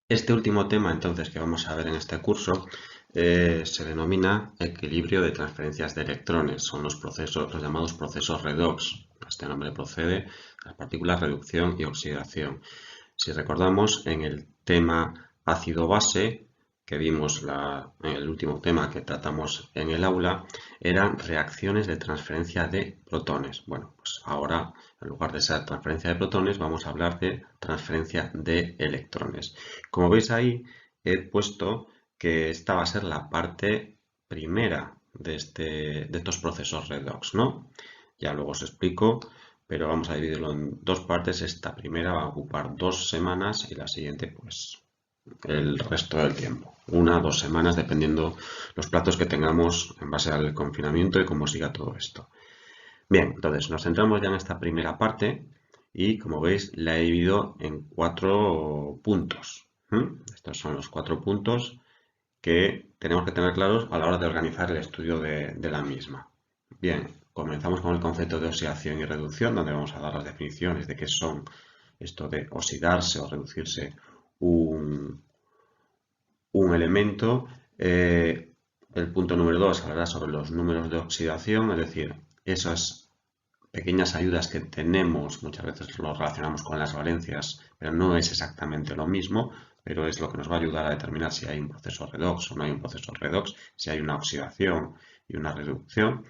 Este último tema, entonces, que vamos a ver en este curso, se denomina equilibrio de transferencias de electrones. Son los procesos, los llamados procesos redox. Este nombre procede de las partículas reducción y oxidación. Si recordamos, en el tema ácido-base, que vimos en el último tema que tratamos en el aula, eran reacciones de transferencia de protones. Bueno, pues ahora, en lugar de esa transferencia de protones, vamos a hablar de transferencia de electrones. Como veis ahí, he puesto que esta va a ser la parte primera de estos procesos redox, ¿no? Ya luego os explico, pero vamos a dividirlo en dos partes. Esta primera va a ocupar 2 semanas y la siguiente, pues, el resto del tiempo. 1 o 2 semanas, dependiendo los plazos que tengamos en base al confinamiento y cómo siga todo esto. Bien, entonces nos centramos ya en esta primera parte y, como veis, la he dividido en 4 puntos. Estos son los 4 puntos que tenemos que tener claros a la hora de organizar el estudio de la misma. Bien, comenzamos con el concepto de oxidación y reducción, donde vamos a dar las definiciones de qué son esto de oxidarse o reducirse un, un elemento. El punto número 2 hablará sobre los números de oxidación, es decir, esas pequeñas ayudas que tenemos, muchas veces lo relacionamos con las valencias, pero no es exactamente lo mismo, pero es lo que nos va a ayudar a determinar si hay un proceso redox o no hay un proceso redox, si hay una oxidación y una reducción.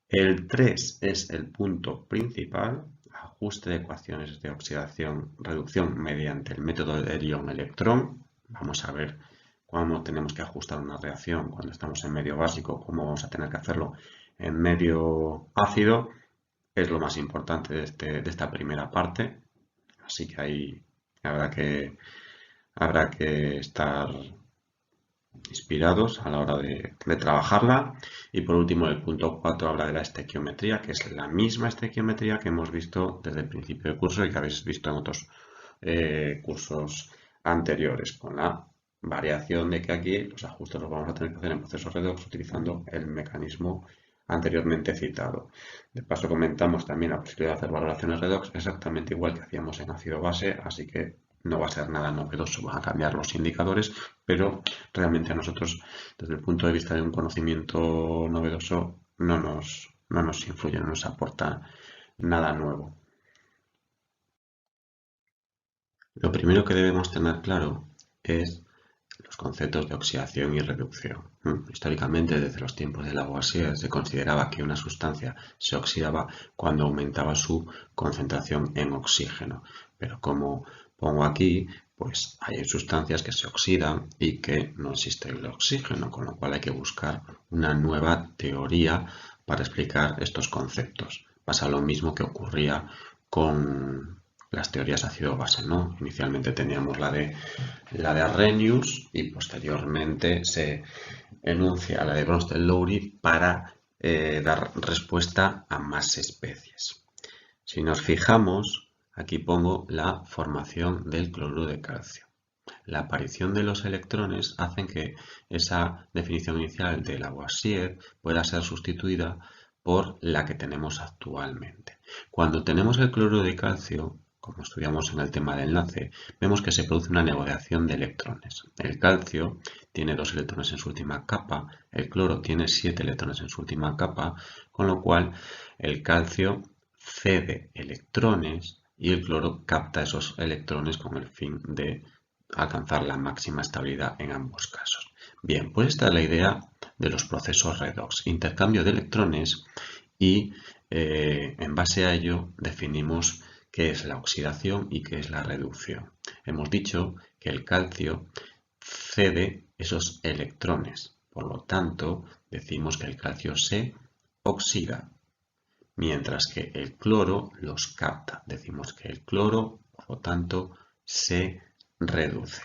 El 3 es el punto principal, ajuste de ecuaciones de oxidación-reducción mediante el método del ion-electrón. Vamos a ver cómo tenemos que ajustar una reacción cuando estamos en medio básico, cómo vamos a tener que hacerlo en medio ácido. Es lo más importante de esta primera parte, así que ahí habrá que estar inspirados a la hora de trabajarla. Y por último, el punto 4 habla de la estequiometría, que es la misma estequiometría que hemos visto desde el principio del curso y que habéis visto en otros cursos anteriores, con la variación de que aquí los ajustes los vamos a tener que hacer en procesos redox utilizando el mecanismo anteriormente citado. De paso comentamos también la posibilidad de hacer valoraciones redox exactamente igual que hacíamos en ácido base, así que no va a ser nada novedoso, van a cambiar los indicadores, pero realmente a nosotros, desde el punto de vista de un conocimiento novedoso, no nos influye, no nos aporta nada nuevo. Lo primero que debemos tener claro es los conceptos de oxidación y reducción. Históricamente, desde los tiempos de Lavoisier, se consideraba que una sustancia se oxidaba cuando aumentaba su concentración en oxígeno. Pero como pongo aquí, pues hay sustancias que se oxidan y que no existe el oxígeno, con lo cual hay que buscar una nueva teoría para explicar estos conceptos. Pasa lo mismo que ocurría con las teorías ácido-base, ¿no? Inicialmente teníamos la de Arrhenius y posteriormente se enuncia la de Bronsted-Lowry para dar respuesta a más especies. Si nos fijamos, aquí pongo la formación del cloruro de calcio. La aparición de los electrones hace que esa definición inicial de Lavoisier pueda ser sustituida por la que tenemos actualmente. Cuando tenemos el cloruro de calcio, como estudiamos en el tema del enlace, vemos que se produce una negociación de electrones. El calcio tiene 2 electrones en su última capa, el cloro tiene 7 electrones en su última capa, con lo cual el calcio cede electrones y el cloro capta esos electrones con el fin de alcanzar la máxima estabilidad en ambos casos. Bien, pues esta es la idea de los procesos redox, intercambio de electrones y en base a ello definimos qué es la oxidación y qué es la reducción. Hemos dicho que el calcio cede esos electrones, por lo tanto decimos que el calcio se oxida, mientras que el cloro los capta. Decimos que el cloro, por lo tanto, se reduce.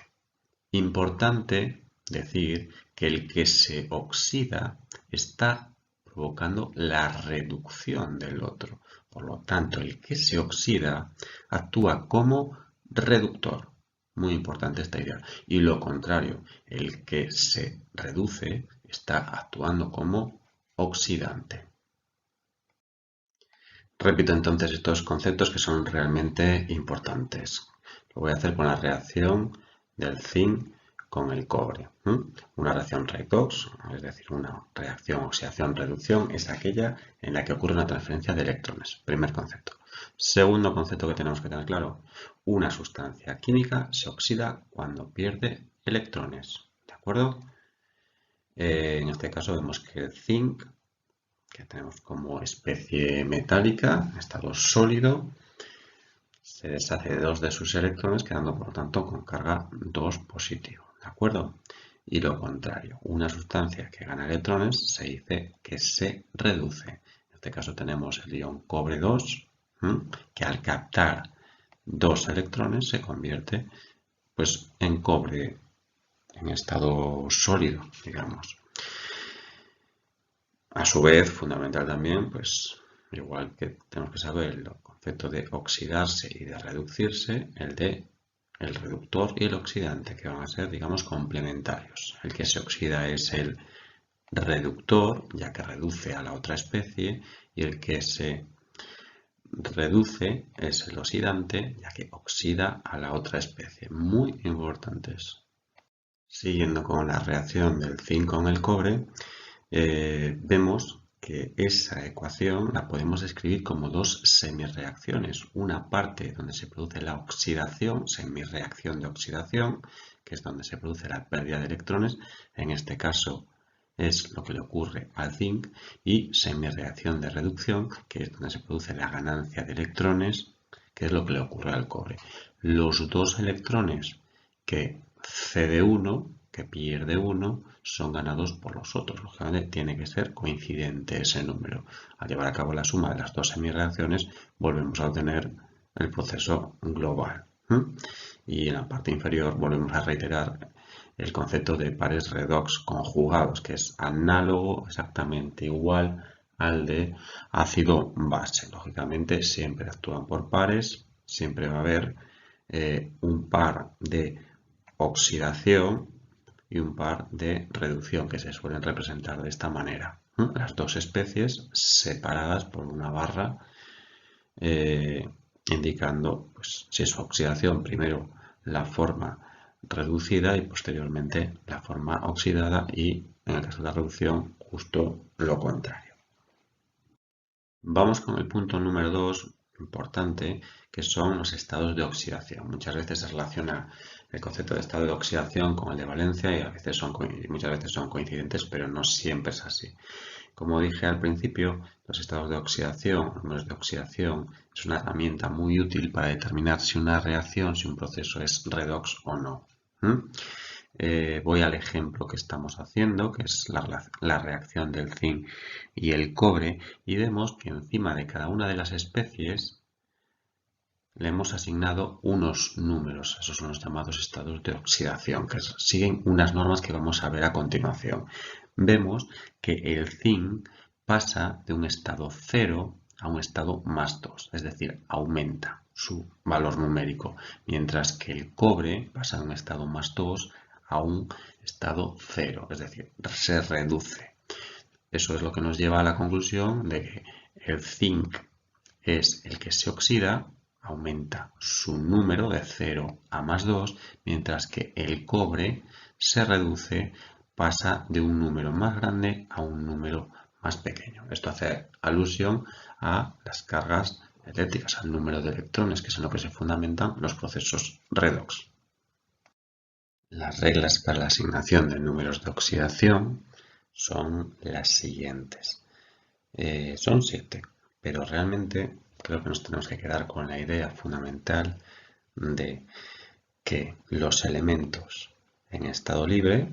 Importante decir que el que se oxida está provocando la reducción del otro. Por lo tanto, el que se oxida actúa como reductor. Muy importante esta idea. Y lo contrario, el que se reduce está actuando como oxidante. Repito entonces estos conceptos que son realmente importantes. Lo voy a hacer con la reacción del zinc con el cobre. Una reacción redox, es decir, una reacción oxidación-reducción, es aquella en la que ocurre una transferencia de electrones. Primer concepto. Segundo concepto que tenemos que tener claro, una sustancia química se oxida cuando pierde electrones. ¿De acuerdo? En este caso vemos que el zinc, que tenemos como especie metálica, estado sólido, se deshace de dos de sus electrones, quedando por lo tanto con carga 2 positivo. ¿De acuerdo? Y lo contrario, una sustancia que gana electrones se dice que se reduce. En este caso tenemos el ion cobre 2, que al captar dos electrones se convierte pues, en cobre en estado sólido, digamos. A su vez, fundamental también, pues igual que tenemos que saber el concepto de oxidarse y de reducirse, el de el reductor y el oxidante, que van a ser, digamos, complementarios. El que se oxida es el reductor, ya que reduce a la otra especie, y el que se reduce es el oxidante, ya que oxida a la otra especie. Muy importantes. Siguiendo con la reacción del zinc con el cobre, vemos que esa ecuación la podemos escribir como dos semirreacciones. Una parte donde se produce la oxidación, semirreacción de oxidación, que es donde se produce la pérdida de electrones. En este caso es lo que le ocurre al zinc. Y semirreacción de reducción, que es donde se produce la ganancia de electrones, que es lo que le ocurre al cobre. Los dos electrones que cede uno, que pierde uno, son ganados por los otros. Lógicamente tiene que ser coincidente ese número. Al llevar a cabo la suma de las dos semirreacciones, volvemos a obtener el proceso global. Y en la parte inferior volvemos a reiterar el concepto de pares redox conjugados, que es análogo, exactamente igual al de ácido-base. Lógicamente siempre actúan por pares, siempre va a haber un par de oxidación y un par de reducción, que se suelen representar de esta manera. Las dos especies separadas por una barra indicando pues, si es oxidación, primero la forma reducida y posteriormente la forma oxidada, y en el caso de la reducción justo lo contrario. Vamos con el punto número 2, importante, que son los estados de oxidación. Muchas veces se relaciona el concepto de estado de oxidación con el de valencia y muchas veces son coincidentes, pero no siempre es así. Como dije al principio, los estados de oxidación, números de oxidación, es una herramienta muy útil para determinar si una reacción, si un proceso es redox o no. Voy al ejemplo que estamos haciendo, que es la reacción del zinc y el cobre, y vemos que encima de cada una de las especies le hemos asignado unos números. Esos son los llamados estados de oxidación, que siguen unas normas que vamos a ver a continuación. Vemos que el zinc pasa de un estado 0 a un estado más 2, es decir, aumenta su valor numérico, mientras que el cobre pasa de un estado más 2 a un estado 0, es decir, se reduce. Eso es lo que nos lleva a la conclusión de que el zinc es el que se oxida, aumenta su número de 0 a más 2, mientras que el cobre se reduce, pasa de un número más grande a un número más pequeño. Esto hace alusión a las cargas eléctricas, al número de electrones, que es en lo que se fundamentan los procesos redox. Las reglas para la asignación de números de oxidación son las siguientes. Son 7, pero realmente creo que nos tenemos que quedar con la idea fundamental de que los elementos en estado libre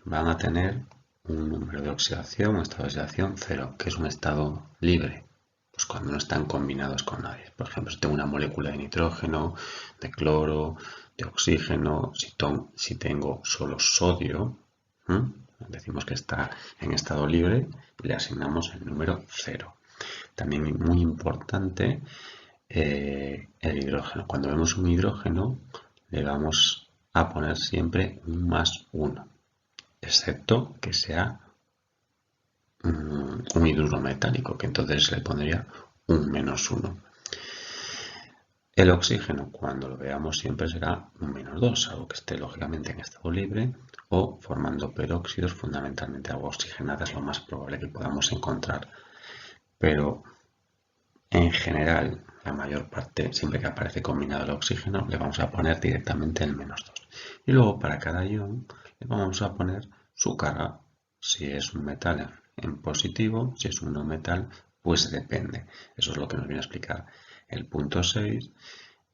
van a tener un número de oxidación, un estado de oxidación 0, que es un estado libre, pues cuando no están combinados con nadie. Por ejemplo, si tengo una molécula de nitrógeno, de cloro, de oxígeno, si tengo solo sodio, decimos que está en estado libre y le asignamos el número 0. También muy importante el hidrógeno. Cuando vemos un hidrógeno le vamos a poner siempre un más 1, excepto que sea un hidruro metálico, que entonces le pondría un menos 1. El oxígeno, cuando lo veamos, siempre será un -2, salvo que esté lógicamente en estado libre o formando peróxidos, fundamentalmente agua oxigenada, es lo más probable que podamos encontrar. Pero en general, la mayor parte, siempre que aparece combinado el oxígeno, le vamos a poner directamente el -2. Y luego para cada ion le vamos a poner su carga. Si es un metal en positivo, si es un no metal, pues depende. Eso es lo que nos viene a explicar el punto 6.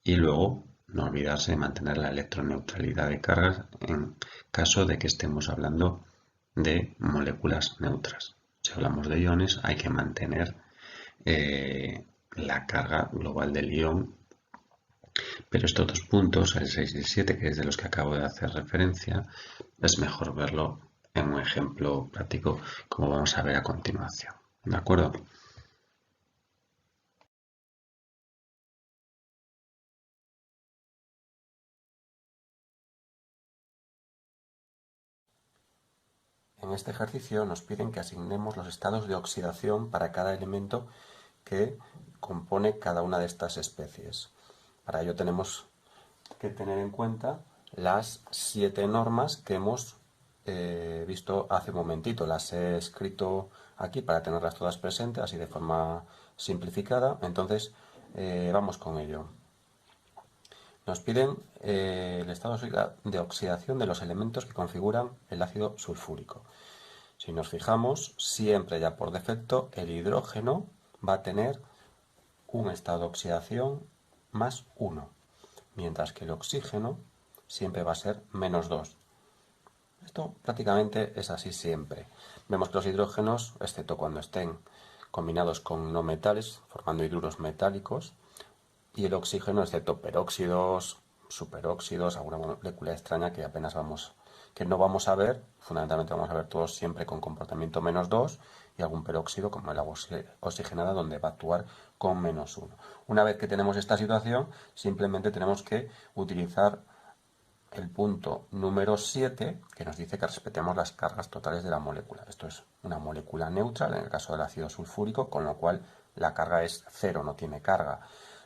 Y luego no olvidarse de mantener la electroneutralidad de cargas en caso de que estemos hablando de moléculas neutras. Si hablamos de iones, hay que mantener la carga global del ion, pero estos dos puntos, el 6 y el 7, que es de los que acabo de hacer referencia, es mejor verlo en un ejemplo práctico como vamos a ver a continuación. ¿De acuerdo? En este ejercicio nos piden que asignemos los estados de oxidación para cada elemento que compone cada una de estas especies. Para ello tenemos que tener en cuenta las 7 normas que hemos visto hace un momentito. Las he escrito aquí para tenerlas todas presentes, así de forma simplificada. Entonces, vamos con ello. Nos piden el estado de oxidación de los elementos que configuran el ácido sulfúrico. Si nos fijamos, siempre ya por defecto el hidrógeno va a tener un estado de oxidación +1, mientras que el oxígeno siempre va a ser -2. Esto prácticamente es así siempre. Vemos que los hidrógenos, excepto cuando estén combinados con no metales, formando hidruros metálicos, y el oxígeno, excepto peróxidos, superóxidos, alguna molécula extraña que no vamos a ver, fundamentalmente vamos a ver todos siempre con comportamiento -2 y algún peróxido como el agua oxigenada donde va a actuar con -1. Una vez que tenemos esta situación, simplemente tenemos que utilizar el punto número 7 que nos dice que respetemos las cargas totales de la molécula. Esto es una molécula neutral en el caso del ácido sulfúrico, con lo cual la carga es 0, no tiene carga.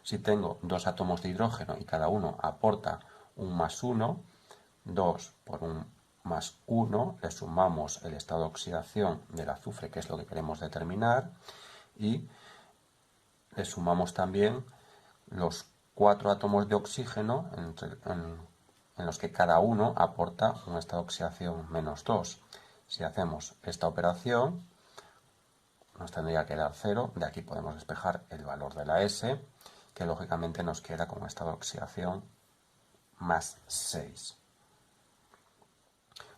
Si tengo dos átomos de hidrógeno y cada uno aporta un +1, 2 por un +1, le sumamos el estado de oxidación del azufre, que es lo que queremos determinar, y le sumamos también los 4 átomos de oxígeno en los que cada uno aporta un estado de oxidación -2. Si hacemos esta operación, nos tendría que dar 0. De aquí podemos despejar el valor de la S, que lógicamente nos queda con un estado de oxidación +6.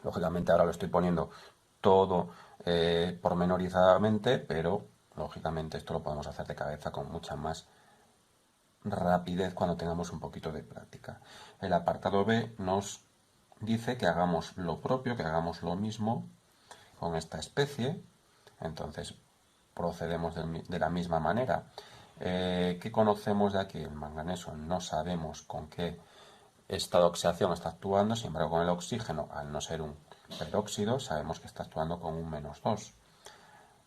Lógicamente ahora lo estoy poniendo todo pormenorizadamente, pero lógicamente esto lo podemos hacer de cabeza con mucha más rapidez cuando tengamos un poquito de práctica. El apartado B nos dice que hagamos lo propio, que hagamos lo mismo con esta especie. Entonces procedemos de la misma manera. ¿Qué conocemos de aquí? El manganeso no sabemos con qué estado de oxidación está actuando, sin embargo con el oxígeno, al no ser un peróxido, sabemos que está actuando con un -2.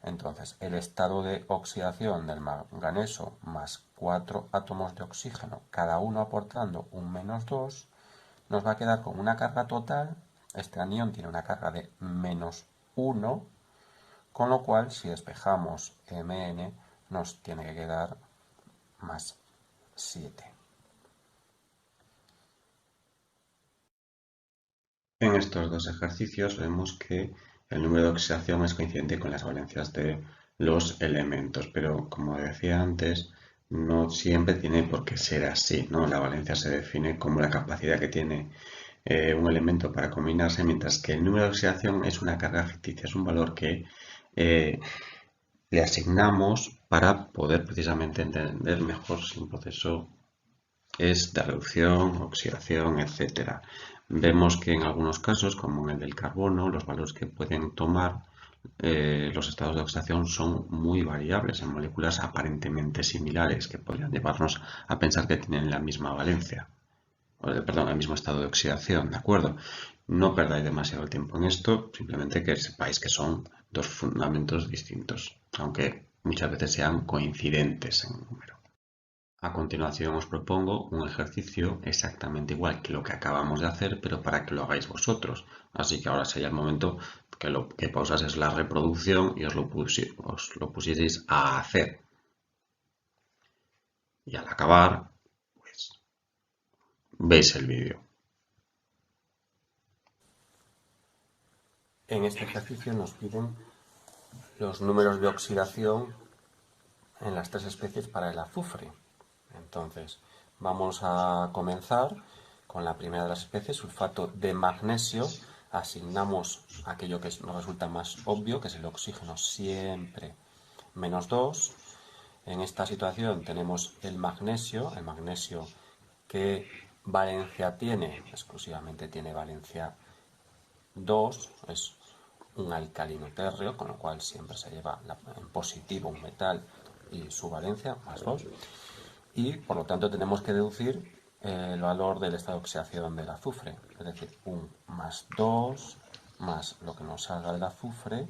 Entonces, el estado de oxidación del manganeso más 4 átomos de oxígeno, cada uno aportando un -2, nos va a quedar con una carga total. Este anión tiene una carga de -1, con lo cual, si despejamos Mn, nos tiene que quedar +7. En estos dos ejercicios vemos que el número de oxidación es coincidente con las valencias de los elementos, pero como decía antes, no siempre tiene por qué ser así, ¿no? La valencia se define como la capacidad que tiene un elemento para combinarse, mientras que el número de oxidación es una carga ficticia, es un valor que le asignamos para poder precisamente entender mejor si un proceso es de reducción, oxidación, etc. Vemos que en algunos casos, como en el del carbono, los valores que pueden tomar los estados de oxidación son muy variables en moléculas aparentemente similares que podrían llevarnos a pensar que tienen la misma valencia, perdón, el mismo estado de oxidación, ¿de acuerdo? No perdáis demasiado tiempo en esto, simplemente que sepáis que son dos fundamentos distintos, aunque muchas veces sean coincidentes en número. A continuación os propongo un ejercicio exactamente igual que lo que acabamos de hacer, pero para que lo hagáis vosotros. Así que ahora sería el momento que pausases la reproducción y os lo pusieseis a hacer. Y al acabar, pues, veis el vídeo. En este ejercicio nos piden los números de oxidación en las tres especies para el azufre. Entonces, vamos a comenzar con la primera de las especies, sulfato de magnesio. Asignamos aquello que nos resulta más obvio, que es el oxígeno, siempre -2. En esta situación tenemos el magnesio ¿qué valencia tiene? Exclusivamente tiene valencia 2, es un alcalino térreo, con lo cual siempre se lleva en positivo un metal y su valencia, +2. Y por lo tanto tenemos que deducir el valor del estado de oxidación del azufre, es decir, un +2 más lo que nos salga del azufre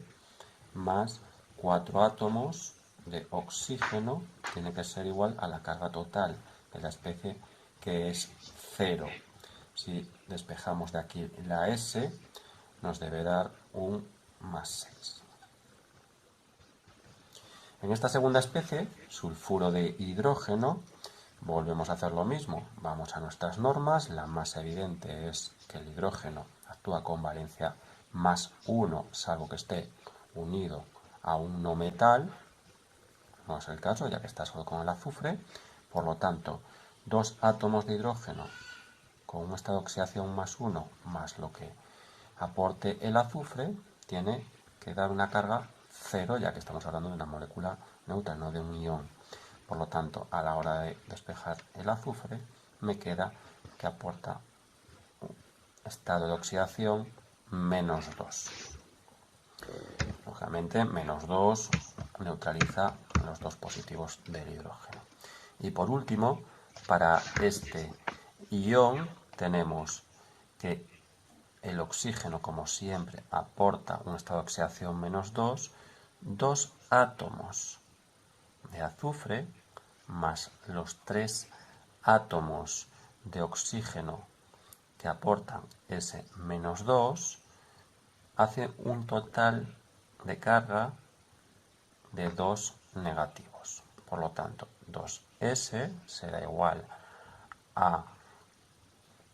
más 4 átomos de oxígeno tiene que ser igual a la carga total de la especie, que es 0. Si despejamos de aquí la S, nos debe dar un +6. En esta segunda especie, sulfuro de hidrógeno, volvemos a hacer lo mismo. Vamos a nuestras normas. La más evidente es que el hidrógeno actúa con valencia +1, salvo que esté unido a un no metal. No es el caso, ya que está solo con el azufre. Por lo tanto, 2 átomos de hidrógeno con un estado de oxidación +1 más lo que aporte el azufre tiene que dar una carga 0, ya que estamos hablando de una molécula neutra, no de un ion. Por lo tanto, a la hora de despejar el azufre, me queda que aporta un estado de oxidación -2. Lógicamente, -2 neutraliza los dos positivos del hidrógeno. Y por último, para este ion tenemos que el oxígeno, como siempre, aporta un estado de oxidación -2, 2 átomos de azufre más los 3 átomos de oxígeno que aportan ese -2, hace un total de carga de 2 negativos. Por lo tanto, 2S será igual a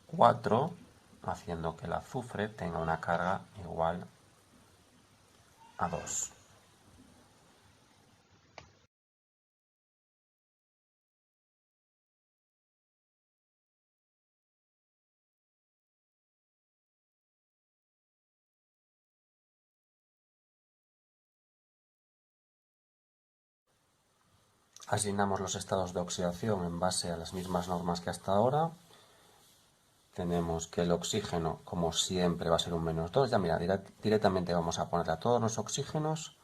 4, haciendo que el azufre tenga una carga igual a 2. Asignamos los estados de oxidación en base a las mismas normas que hasta ahora. Tenemos que el oxígeno, como siempre, va a ser un -2. Ya mira, directamente vamos a ponerle a todos los oxígenos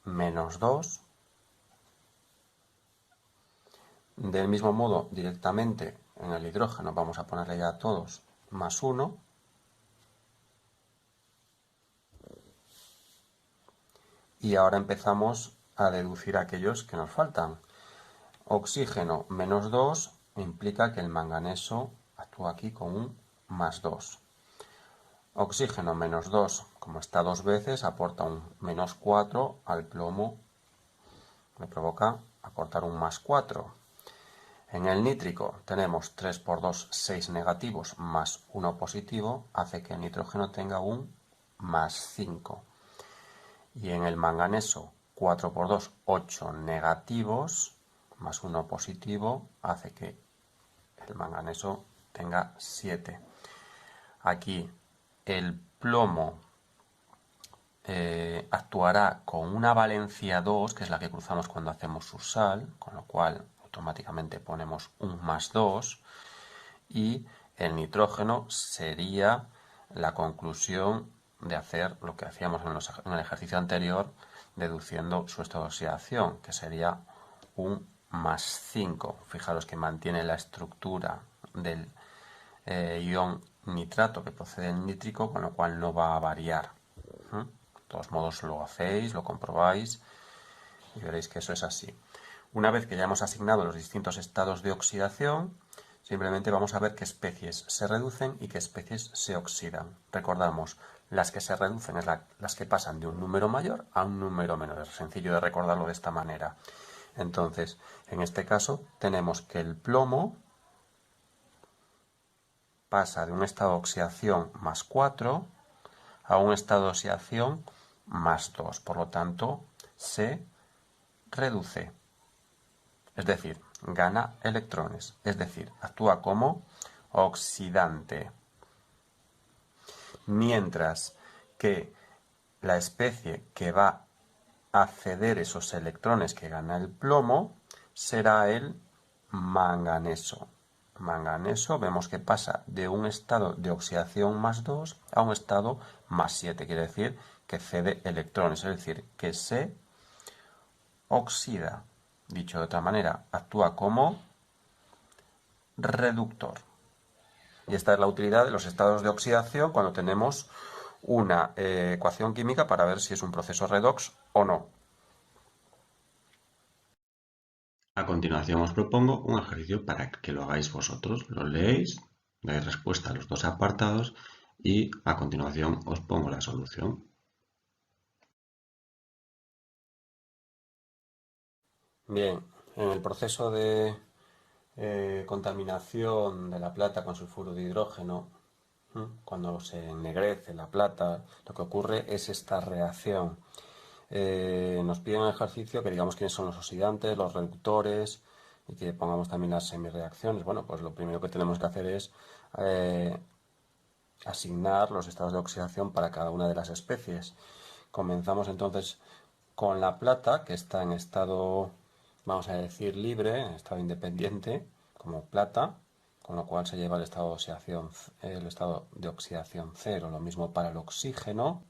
-2. Del mismo modo, directamente en el hidrógeno vamos a ponerle ya a todos +1. Y ahora empezamos a deducir aquellos que nos faltan. Oxígeno -2 implica que el manganeso actúa aquí con un +2. Oxígeno -2, como está 2 veces, aporta un -4 al plomo, me provoca aportar un +4. En el nítrico tenemos 3 por 2, 6 negativos más 1 positivo, hace que el nitrógeno tenga un +5. Y en el manganeso, 4 por 2, 8 negativos, más 1 positivo, hace que el manganeso tenga 7. Aquí el plomo actuará con una valencia 2, que es la que cruzamos cuando hacemos su sal, con lo cual automáticamente ponemos un +2, y el nitrógeno sería la conclusión de hacer lo que hacíamos en el ejercicio anterior, deduciendo su estado de oxidación, que sería un +5. Fijaros que mantiene la estructura del ion nitrato que procede del nítrico, con lo cual no va a variar. De todos modos lo hacéis, lo comprobáis y veréis que eso es así. Una vez que ya hemos asignado los distintos estados de oxidación, simplemente vamos a ver qué especies se reducen y qué especies se oxidan. Recordamos, las que se reducen es las que pasan de un número mayor a un número menor. Es sencillo de recordarlo de esta manera. Entonces, en este caso, tenemos que el plomo pasa de un estado de oxidación más 4 a un estado de oxidación más 2. Por lo tanto, se reduce. Es decir, gana electrones. Es decir, actúa como oxidante. Mientras que la especie que va a ceder esos electrones que gana el plomo será el manganeso. Manganeso vemos que pasa de un estado de oxidación más 2 a un estado más 7. Quiere decir que cede electrones, es decir, que se oxida. Dicho de otra manera, actúa como reductor. Y esta es la utilidad de los estados de oxidación cuando tenemos una ecuación química para ver si es un proceso redox o no. A continuación os propongo un ejercicio para que lo hagáis vosotros. Lo leéis, dais respuesta a los dos apartados y a continuación os pongo la solución. Bien, en el proceso de contaminación de la plata con sulfuro de hidrógeno, cuando se ennegrece la plata, lo que ocurre es esta reacción. Nos piden un ejercicio que digamos quiénes son los oxidantes, los reductores y que pongamos también las semireacciones. Bueno, pues lo primero que tenemos que hacer es asignar los estados de oxidación para cada una de las especies. Comenzamos entonces con la plata, que está en estado, vamos a decir, libre, en estado independiente, como plata, con lo cual se lleva el estado de oxidación cero. Lo mismo para el oxígeno.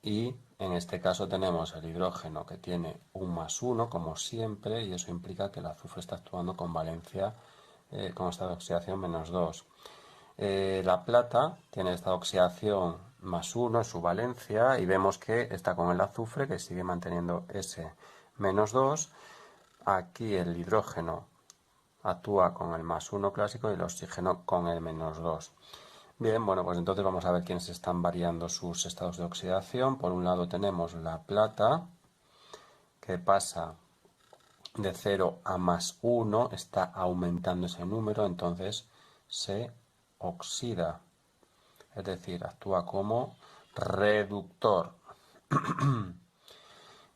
Y en este caso tenemos el hidrógeno que tiene un más 1, como siempre, y eso implica que el azufre está actuando con valencia, con estado de oxidación menos 2. La plata tiene esta oxidación más 1 en su valencia y vemos que está con el azufre que sigue manteniendo ese menos 2. Aquí el hidrógeno actúa con el más 1 clásico y el oxígeno con el menos 2. Bien, bueno, pues entonces vamos a ver quiénes están variando sus estados de oxidación. Por un lado tenemos la plata que pasa de 0 a más 1, está aumentando ese número, entonces se oxida. Es decir, actúa como reductor.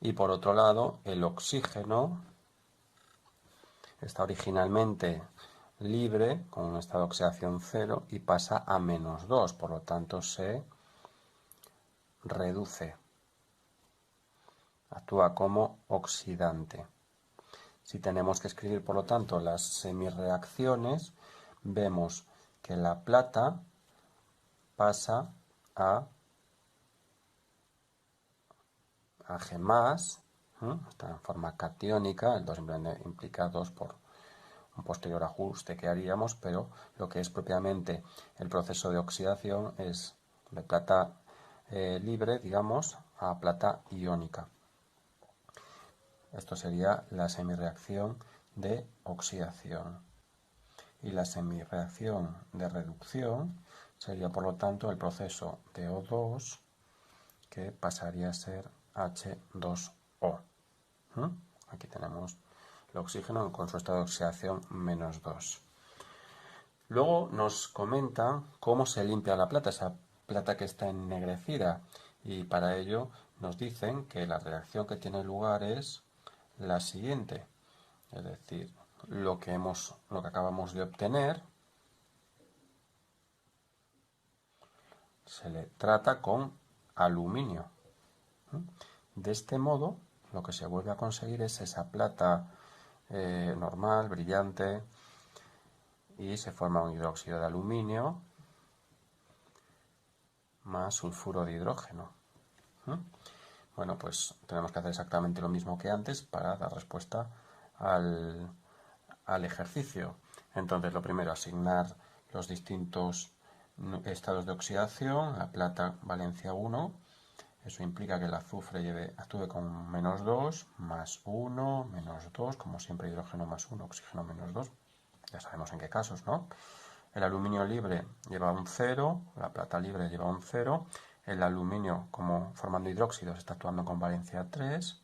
Y por otro lado, el oxígeno está originalmente libre, con un estado de oxidación 0, y pasa a menos 2, por lo tanto se reduce. Actúa como oxidante. Si tenemos que escribir, por lo tanto, las semireacciones, vemos que la plata pasa a G+, está en forma catiónica, el 2 simplemente implica 2 por un posterior ajuste que haríamos, pero lo que es propiamente el proceso de oxidación es de plata libre, digamos, a plata iónica. Esto sería la semireacción de oxidación. Y la semireacción de reducción sería, por lo tanto, el proceso de O2 que pasaría a ser H2O. Aquí tenemos el oxígeno con su estado de oxidación menos 2. Luego nos comentan cómo se limpia la plata, esa plata que está ennegrecida, y para ello nos dicen que la reacción que tiene lugar es la siguiente, es decir, lo que acabamos de obtener se le trata con aluminio. De este modo, lo que se vuelve a conseguir es esa plata normal, brillante, y se forma un hidróxido de aluminio más sulfuro de hidrógeno. Bueno, pues tenemos que hacer exactamente lo mismo que antes para dar respuesta al ejercicio. Entonces, lo primero, asignar los distintos estados de oxidación. La plata, valencia 1, Eso implica que el azufre actúe con -2, +1, -2, como siempre hidrógeno +1, oxígeno -2. Ya sabemos en qué casos, ¿no? El aluminio libre lleva un 0, la plata libre lleva un 0, el aluminio, como formando hidróxidos, está actuando con valencia 3,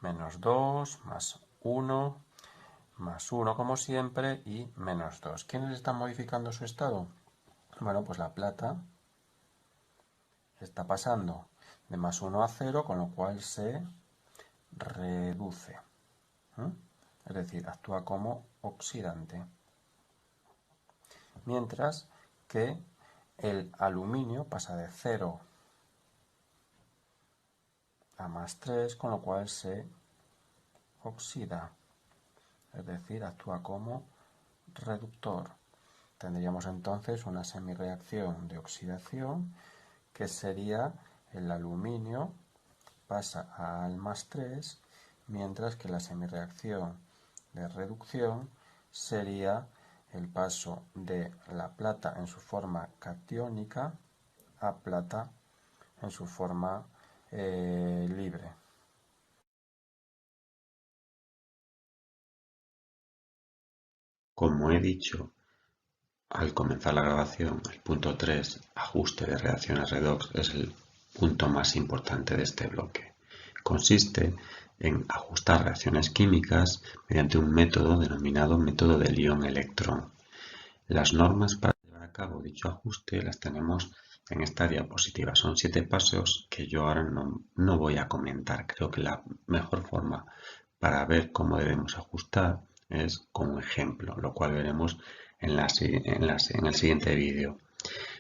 -2, +1, +1 como siempre y -2. ¿Quiénes están modificando su estado? Bueno, pues la plata está pasando de +1 a 0, con lo cual se reduce. Es decir, actúa como oxidante. Mientras que el aluminio pasa de 0 a +3, con lo cual se oxida. Es decir, actúa como reductor. Tendríamos entonces una semirreacción de oxidación, que sería el aluminio pasa al +3, mientras que la semirreacción de reducción sería el paso de la plata en su forma catiónica a plata en su forma libre. Como he dicho al comenzar la grabación, el punto 3, ajuste de reacciones redox, es el punto más importante de este bloque. Consiste en ajustar reacciones químicas mediante un método denominado método del ion-electrón. Las normas para llevar a cabo dicho ajuste las tenemos en esta diapositiva. Son 7 pasos que yo ahora no voy a comentar. Creo que la mejor forma para ver cómo debemos ajustar es con un ejemplo, lo cual veremos en el siguiente vídeo.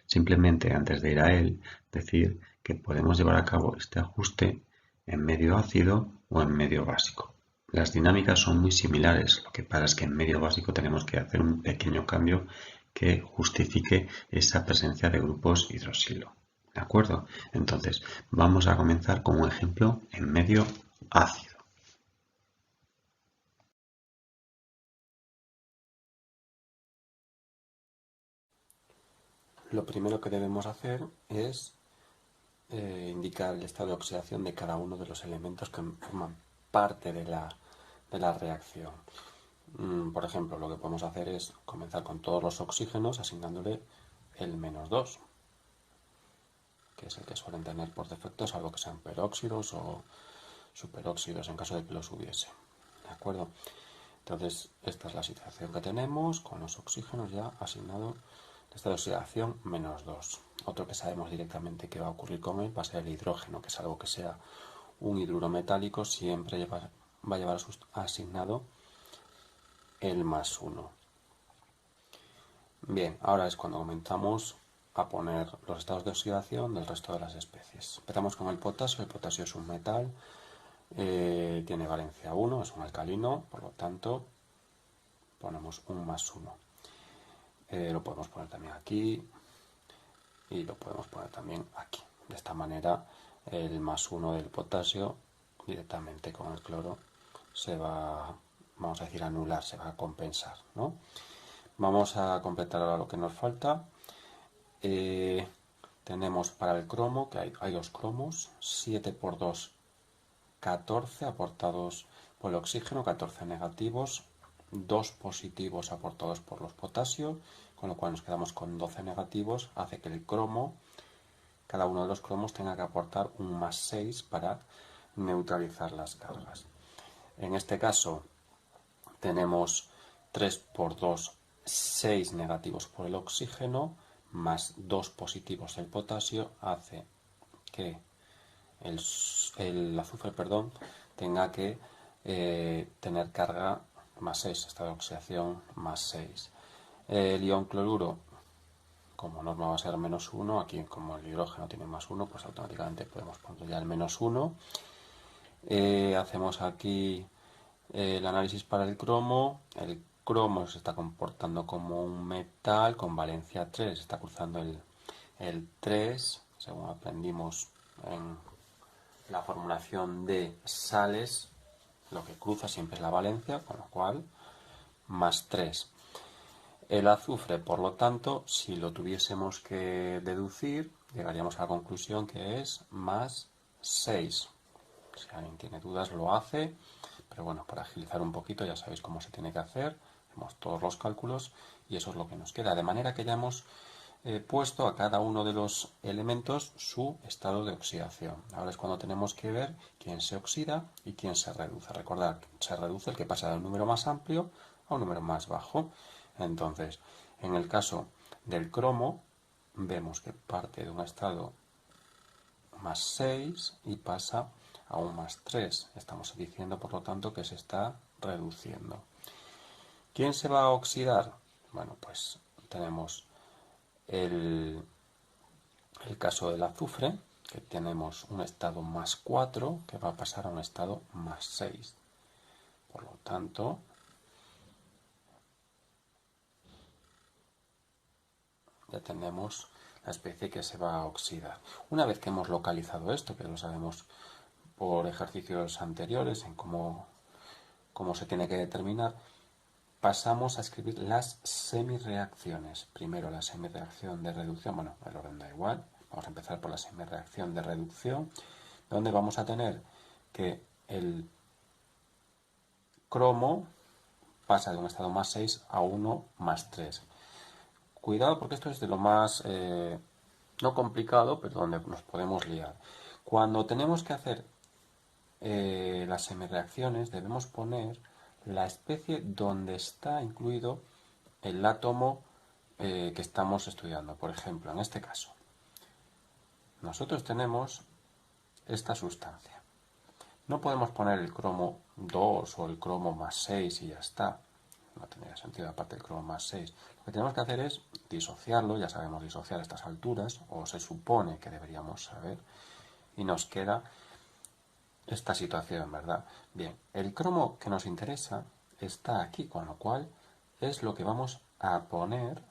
Simplemente antes de ir a él, decir que podemos llevar a cabo este ajuste en medio ácido o en medio básico. Las dinámicas son muy similares, lo que pasa es que en medio básico tenemos que hacer un pequeño cambio que justifique esa presencia de grupos hidroxilo. ¿De acuerdo? Entonces, vamos a comenzar con un ejemplo en medio ácido. Lo primero que debemos hacer es indicar el estado de oxidación de cada uno de los elementos que forman parte de la reacción. Por ejemplo, lo que podemos hacer es comenzar con todos los oxígenos asignándole el -2, que es el que suelen tener por defecto, salvo que sean peróxidos o superóxidos en caso de que los hubiese. ¿De acuerdo? Entonces, esta es la situación que tenemos con los oxígenos ya asignado el estado de oxidación -2. Otro que sabemos directamente que va a ocurrir con él va a ser el hidrógeno, que es algo que sea un hidruro metálico, siempre va a llevar asignado el +1. Bien, ahora es cuando comenzamos a poner los estados de oxidación del resto de las especies. Empezamos con el potasio. El potasio es un metal, tiene valencia 1, es un alcalino, por lo tanto ponemos un +1. Lo podemos poner también aquí y lo podemos poner también aquí. De esta manera el +1 del potasio directamente con el cloro se va, vamos a decir, a anular, se va a compensar, ¿no? Vamos a completar ahora lo que nos falta. Tenemos para el cromo, que hay dos cromos, 7 por 2, 14 aportados por el oxígeno, 14 negativos, 2 positivos aportados por los potasios, con lo cual nos quedamos con 12 negativos. Hace que el cromo, cada uno de los cromos tenga que aportar un +6 para neutralizar las cargas. En este caso tenemos 3 por 2, 6 negativos por el oxígeno, más 2 positivos del potasio, hace que el azufre tenga que tener carga +6, estado de oxidación +6. El ion cloruro, como norma va a ser -1, aquí como el hidrógeno tiene +1, pues automáticamente podemos poner ya el -1. Hacemos aquí el análisis para el cromo. El cromo se está comportando como un metal con valencia 3, está cruzando el 3, según aprendimos en la formulación de sales, lo que cruza siempre es la valencia, con lo cual +3. El azufre, por lo tanto, si lo tuviésemos que deducir, llegaríamos a la conclusión que es más 6. Si alguien tiene dudas lo hace, pero bueno, para agilizar un poquito ya sabéis cómo se tiene que hacer. Hacemos todos los cálculos y eso es lo que nos queda. De manera que ya hemos puesto a cada uno de los elementos su estado de oxidación. Ahora es cuando tenemos que ver quién se oxida y quién se reduce. Recordad, se reduce el que pasa de un número más amplio a un número más bajo. Entonces, en el caso del cromo, vemos que parte de un estado más 6 y pasa a un más 3. Estamos diciendo, por lo tanto, que se está reduciendo. ¿Quién se va a oxidar? Bueno, pues tenemos el caso del azufre, que tenemos un estado más 4 que va a pasar a un estado más 6. Por lo tanto, ya tenemos la especie que se va a oxidar. Una vez que hemos localizado esto, que lo sabemos por ejercicios anteriores en cómo se tiene que determinar, pasamos a escribir las semireacciones. Primero la semireacción de reducción, bueno, el orden da igual. Vamos a empezar por la semireacción de reducción, donde vamos a tener que el cromo pasa de un estado más 6 a 1 más 3. Cuidado porque esto es de lo más, no complicado, pero donde nos podemos liar. Cuando tenemos que hacer las semireacciones debemos poner la especie donde está incluido el átomo que estamos estudiando. Por ejemplo, en este caso, nosotros tenemos esta sustancia. No podemos poner el cromo 2 o el cromo más 6 y ya está. No tendría sentido aparte del cromo más 6. Lo que tenemos que hacer es disociarlo, ya sabemos disociar a estas alturas, o se supone que deberíamos saber, y nos queda esta situación, ¿verdad? Bien, el cromo que nos interesa está aquí, con lo cual es lo que vamos a poner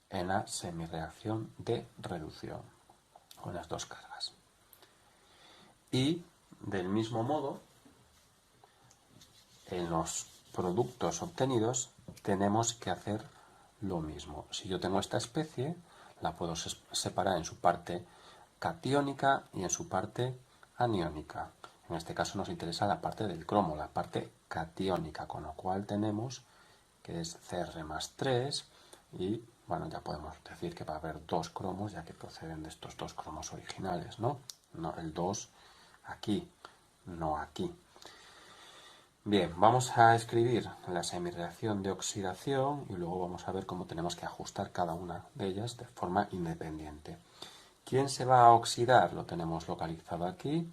en la semireacción de reducción con las dos cargas. Y del mismo modo, en los productos obtenidos tenemos que hacer lo mismo. Si yo tengo esta especie, la puedo separar en su parte catiónica y en su parte aniónica. En este caso nos interesa la parte del cromo, la parte catiónica, con lo cual tenemos que es Cr más 3 y bueno, ya podemos decir que va a haber dos cromos ya que proceden de estos dos cromos originales, ¿no? No, el 2 aquí, no aquí. Bien, vamos a escribir la semireacción de oxidación y luego vamos a ver cómo tenemos que ajustar cada una de ellas de forma independiente. ¿Quién se va a oxidar? Lo tenemos localizado aquí.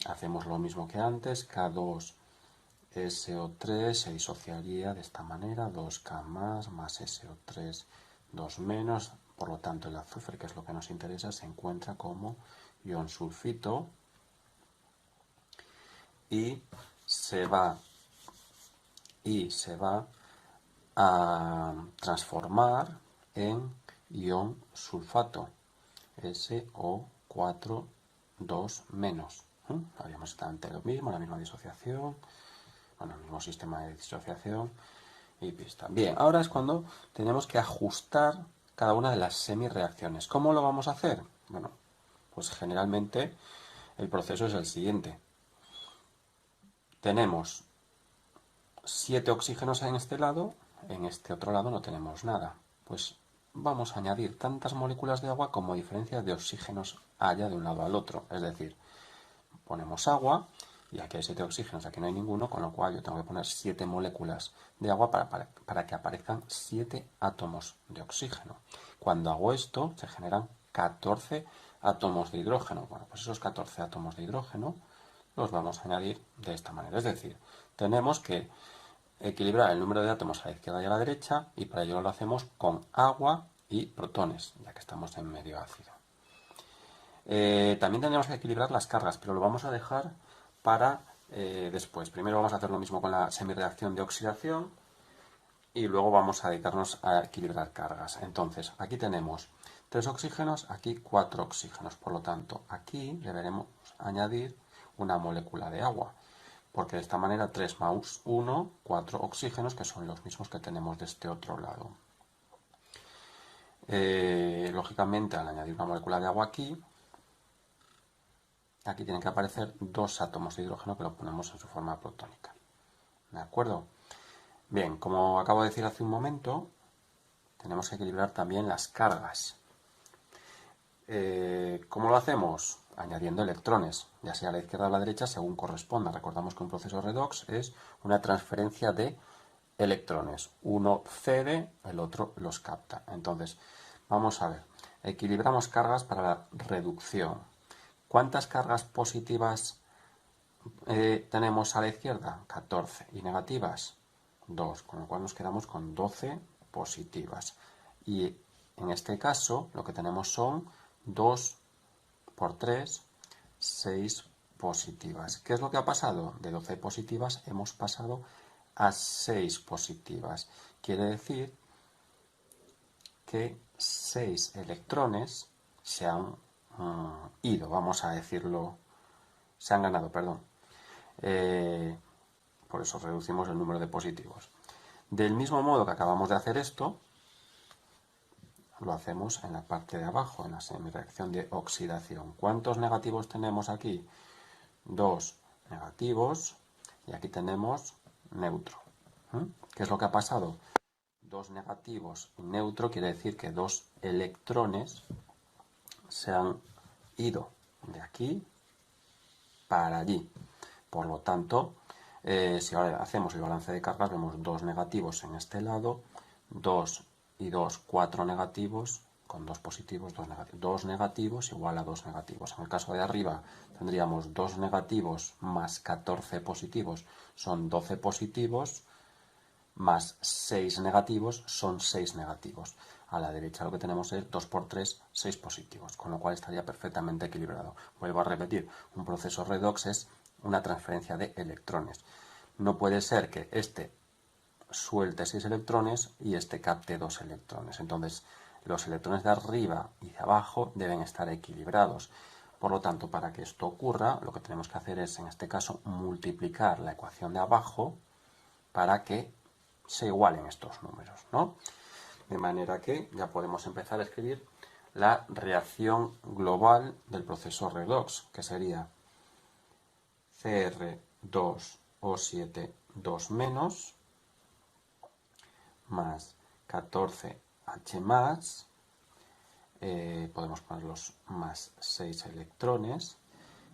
Hacemos lo mismo que antes. K2SO3 se disociaría de esta manera. 2K más SO3, 2 menos. Por lo tanto, el azufre, que es lo que nos interesa, se encuentra como ion sulfito y se va a transformar en ion sulfato, SO4 2 menos. Haríamos exactamente lo mismo, la misma disociación, bueno, el mismo sistema de disociación y pista. Bien, ahora es cuando tenemos que ajustar cada una de las semireacciones. ¿Cómo lo vamos a hacer? Bueno, pues generalmente el proceso es el siguiente. Tenemos 7 oxígenos en este lado, en este otro lado no tenemos nada. Pues vamos a añadir tantas moléculas de agua como diferencias de oxígenos haya de un lado al otro. Es decir, ponemos agua y aquí hay 7 oxígenos, aquí no hay ninguno, con lo cual yo tengo que poner 7 moléculas de agua para que aparezcan 7 átomos de oxígeno. Cuando hago esto, se generan 14 átomos de hidrógeno. Bueno, pues esos 14 átomos de hidrógeno los vamos a añadir de esta manera. Es decir, tenemos que equilibrar el número de átomos a la izquierda y a la derecha y para ello lo hacemos con agua y protones, ya que estamos en medio ácido. También tenemos que equilibrar las cargas, pero lo vamos a dejar para después. Primero vamos a hacer lo mismo con la semireacción de oxidación y luego vamos a dedicarnos a equilibrar cargas. Entonces, aquí tenemos 3 oxígenos, aquí 4 oxígenos. Por lo tanto, aquí deberemos añadir una molécula de agua, porque de esta manera 3 más 1, 4 oxígenos, que son los mismos que tenemos de este otro lado. Lógicamente, al añadir una molécula de agua aquí tienen que aparecer dos átomos de hidrógeno que lo ponemos en su forma protónica. ¿De acuerdo? Bien, como acabo de decir hace un momento, tenemos que equilibrar también las cargas. ¿Cómo lo hacemos? Añadiendo electrones, ya sea a la izquierda o a la derecha, según corresponda. Recordamos que un proceso redox es una transferencia de electrones. Uno cede, el otro los capta. Entonces, vamos a ver. Equilibramos cargas para la reducción. ¿Cuántas cargas positivas tenemos a la izquierda? 14. ¿Y negativas? 2. Con lo cual nos quedamos con 12 positivas. Y en este caso, lo que tenemos son 2 por 3, 6 positivas. ¿Qué es lo que ha pasado? De 12 positivas hemos pasado a 6 positivas. Quiere decir que 6 electrones se han ido, vamos a decirlo, se han ganado, perdón. Por eso reducimos el número de positivos. Del mismo modo que acabamos de hacer esto, lo hacemos en la parte de abajo, en la semireacción de oxidación. ¿Cuántos negativos tenemos aquí? 2 negativos y aquí tenemos neutro. ¿Qué es lo que ha pasado? 2 negativos y neutro quiere decir que 2 electrones se han ido de aquí para allí. Por lo tanto, si ahora hacemos el balance de cargas, vemos 2 negativos en este lado, 2 y 2, 4 negativos, con 2 positivos, 2 negativos. 2 negativos igual a 2 negativos. En el caso de arriba tendríamos 2 negativos más 14 positivos, son 12 positivos, más 6 negativos son 6 negativos. A la derecha lo que tenemos es 2 por 3, 6 positivos, con lo cual estaría perfectamente equilibrado. Vuelvo a repetir, un proceso redox es una transferencia de electrones. No puede ser que este suelte 6 electrones y este capte 2 electrones. Entonces, los electrones de arriba y de abajo deben estar equilibrados. Por lo tanto, para que esto ocurra, lo que tenemos que hacer es, en este caso, multiplicar la ecuación de abajo para que se igualen estos números, ¿no? De manera que ya podemos empezar a escribir la reacción global del proceso redox, que sería Cr2O7 2 menos más 14H más, podemos poner los más 6 electrones,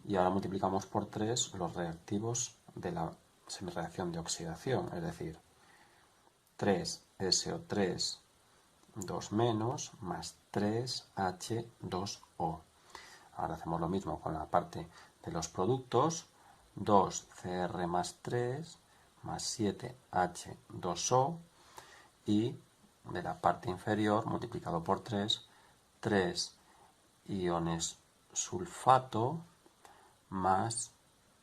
y ahora multiplicamos por 3 los reactivos de la semireacción de oxidación, es decir, 3SO3 2 menos más 3H2O. Ahora hacemos lo mismo con la parte de los productos, 2Cr más 3 más 7H2O, y de la parte inferior multiplicado por 3, 3 iones sulfato más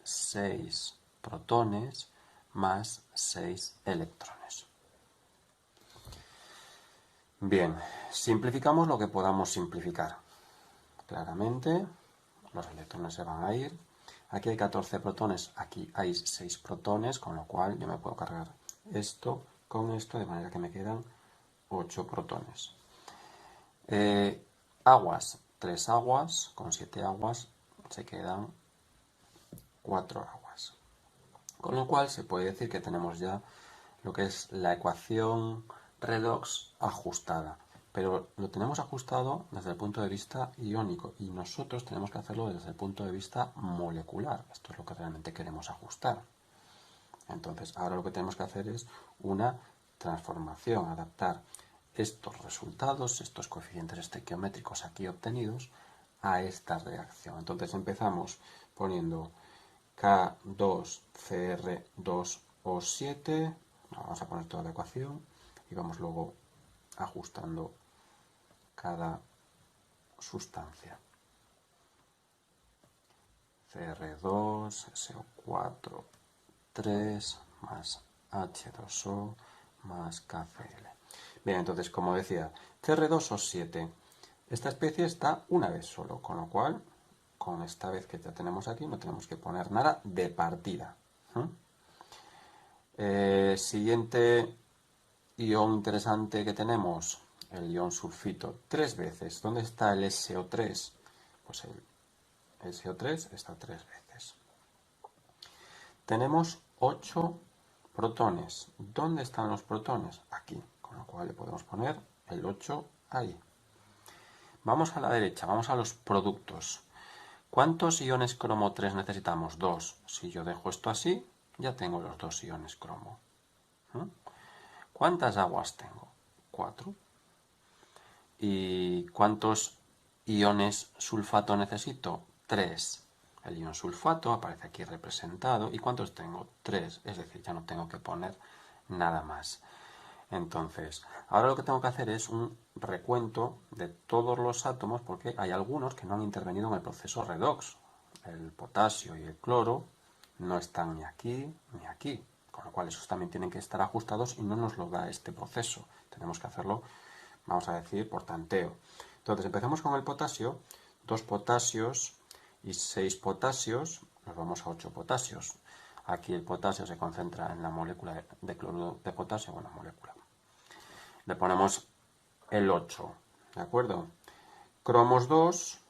6 protones más 6 electrones. Bien, simplificamos lo que podamos simplificar. Claramente, los electrones se van a ir. Aquí hay 14 protones, aquí hay 6 protones, con lo cual yo me puedo cargar esto con esto, de manera que me quedan 8 protones. Aguas, 3 aguas, con 7 aguas se quedan 4 aguas. Con lo cual se puede decir que tenemos ya lo que es la ecuación redox ajustada. Pero lo tenemos ajustado desde el punto de vista iónico y nosotros tenemos que hacerlo desde el punto de vista molecular. Esto es lo que realmente queremos ajustar. Entonces, ahora lo que tenemos que hacer es una transformación, adaptar estos resultados, estos coeficientes estequiométricos aquí obtenidos, a esta reacción. Entonces empezamos poniendo K2Cr2O7, vamos a poner toda la ecuación y vamos luego ajustando cada sustancia. Cr2, SO4, 3 más H2O más KCl. Bien, entonces, como decía, Cr2O7. Esta especie está una vez solo, con lo cual, con esta vez que ya tenemos aquí, no tenemos que poner nada de partida. Siguiente ion interesante que tenemos, el ion sulfito 3 veces. ¿Dónde está el SO3? Pues el SO3 está 3 veces. Tenemos 8 protones. ¿Dónde están los protones? Aquí, con lo cual le podemos poner el 8 ahí. Vamos a la derecha, vamos a los productos. ¿Cuántos iones cromo 3 necesitamos? 2. Si yo dejo esto así, ya tengo los 2 iones cromo. ¿Cuántas aguas tengo? 4. ¿Y cuántos iones sulfato necesito? 3. El ion sulfato aparece aquí representado. ¿Y cuántos tengo? 3. Es decir, ya no tengo que poner nada más. Entonces, ahora lo que tengo que hacer es un recuento de todos los átomos, porque hay algunos que no han intervenido en el proceso redox. El potasio y el cloro no están ni aquí ni aquí, con lo cual esos también tienen que estar ajustados y no nos lo da este proceso. Tenemos que hacerlo, vamos a decir, por tanteo. Entonces, empezamos con el potasio. 2 potasios y 6 potasios, nos vamos a 8 potasios. Aquí el potasio se concentra en la molécula de cloruro de potasio, bueno, molécula. Le ponemos el 8, ¿de acuerdo? Cromos 2,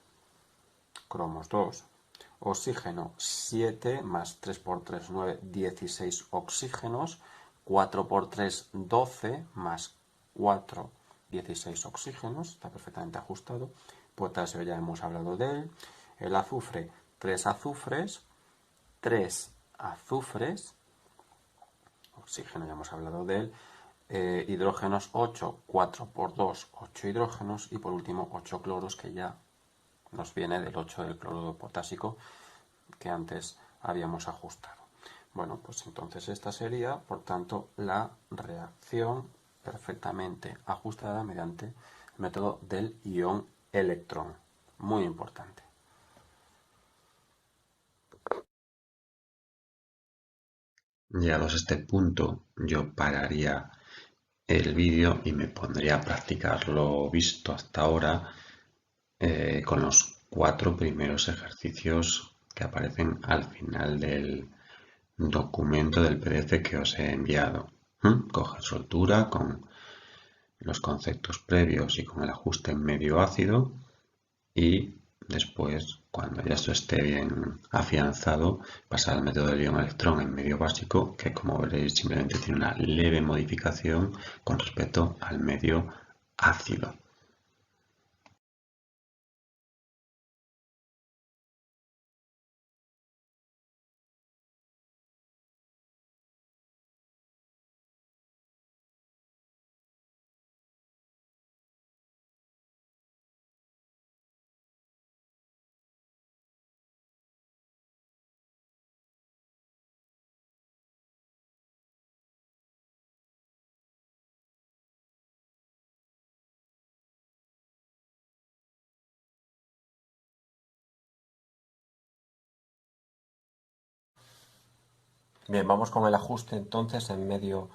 oxígeno 7, más 3 por 3, 9, 16 oxígenos, 4 por 3, 12, más 4, 16 oxígenos, está perfectamente ajustado. Potasio ya hemos hablado de él. El azufre, 3 azufres, 3 azufres, oxígeno ya hemos hablado de él. Hidrógenos 8, 4 por 2, 8 hidrógenos, y por último 8 cloros, que ya nos viene del 8 del cloruro potásico que antes habíamos ajustado. Bueno, pues entonces esta sería, por tanto, la reacción perfectamente ajustada mediante el método del ion electrón. Muy importante. Llegados a este punto, yo pararía el vídeo y me pondría a practicar lo visto hasta ahora con los 4 primeros ejercicios que aparecen al final del documento del PDF que os he enviado. Coger soltura con los conceptos previos y con el ajuste en medio ácido, y después, cuando ya esto esté bien afianzado, pasar al método del ion electrón en medio básico, que como veréis simplemente tiene una leve modificación con respecto al medio ácido. Bien, vamos con el ajuste entonces en medio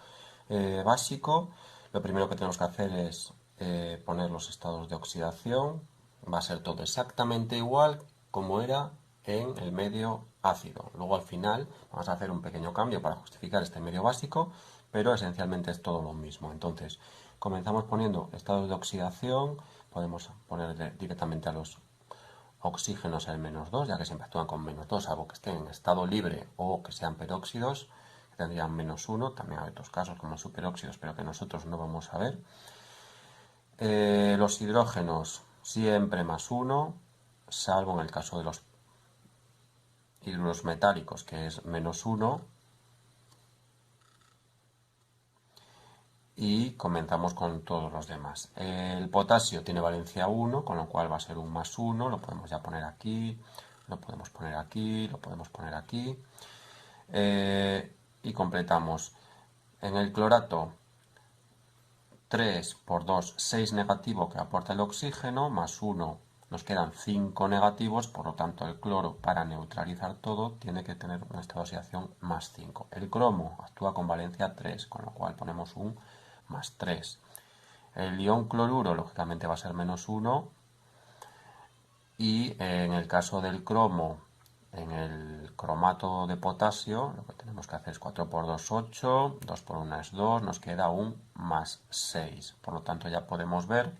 básico. Lo primero que tenemos que hacer es poner los estados de oxidación. Va a ser todo exactamente igual como era en el medio ácido. Luego al final vamos a hacer un pequeño cambio para justificar este medio básico, pero esencialmente es todo lo mismo. Entonces, comenzamos poniendo estados de oxidación. Podemos poner directamente a los oxígenos en -2, ya que siempre actúan con -2, salvo que estén en estado libre o que sean peróxidos, que tendrían -1. También hay otros casos como superóxidos, pero que nosotros no vamos a ver. Los hidrógenos siempre +1, salvo en el caso de los hidruros metálicos, que es -1. Y comenzamos con todos los demás. El potasio tiene valencia 1, con lo cual va a ser un +1. Lo podemos ya poner aquí, lo podemos poner aquí, lo podemos poner aquí. Y completamos. En el clorato, 3 por 2, 6 negativo que aporta el oxígeno, +1, nos quedan 5 negativos, por lo tanto el cloro, para neutralizar todo, tiene que tener un estado de oxidación +5. El cromo actúa con valencia 3, con lo cual ponemos un +3. El ion cloruro, lógicamente, va a ser -1. Y en el caso del cromo, en el cromato de potasio lo que tenemos que hacer es 4 por 2, 8, 2 por 1 es 2, nos queda un más 6. Por lo tanto ya podemos ver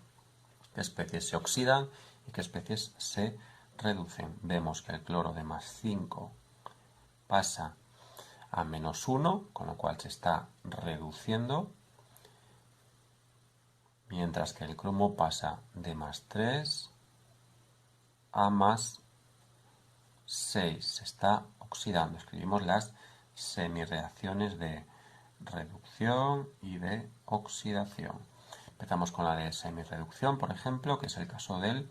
qué especies se oxidan y qué especies se reducen. Vemos que el cloro de más 5 pasa a menos 1, con lo cual se está reduciendo, mientras que el cromo pasa de más 3 a más 6, se está oxidando. Escribimos las semireacciones de reducción y de oxidación. Empezamos con la de semireducción, por ejemplo, que es el caso del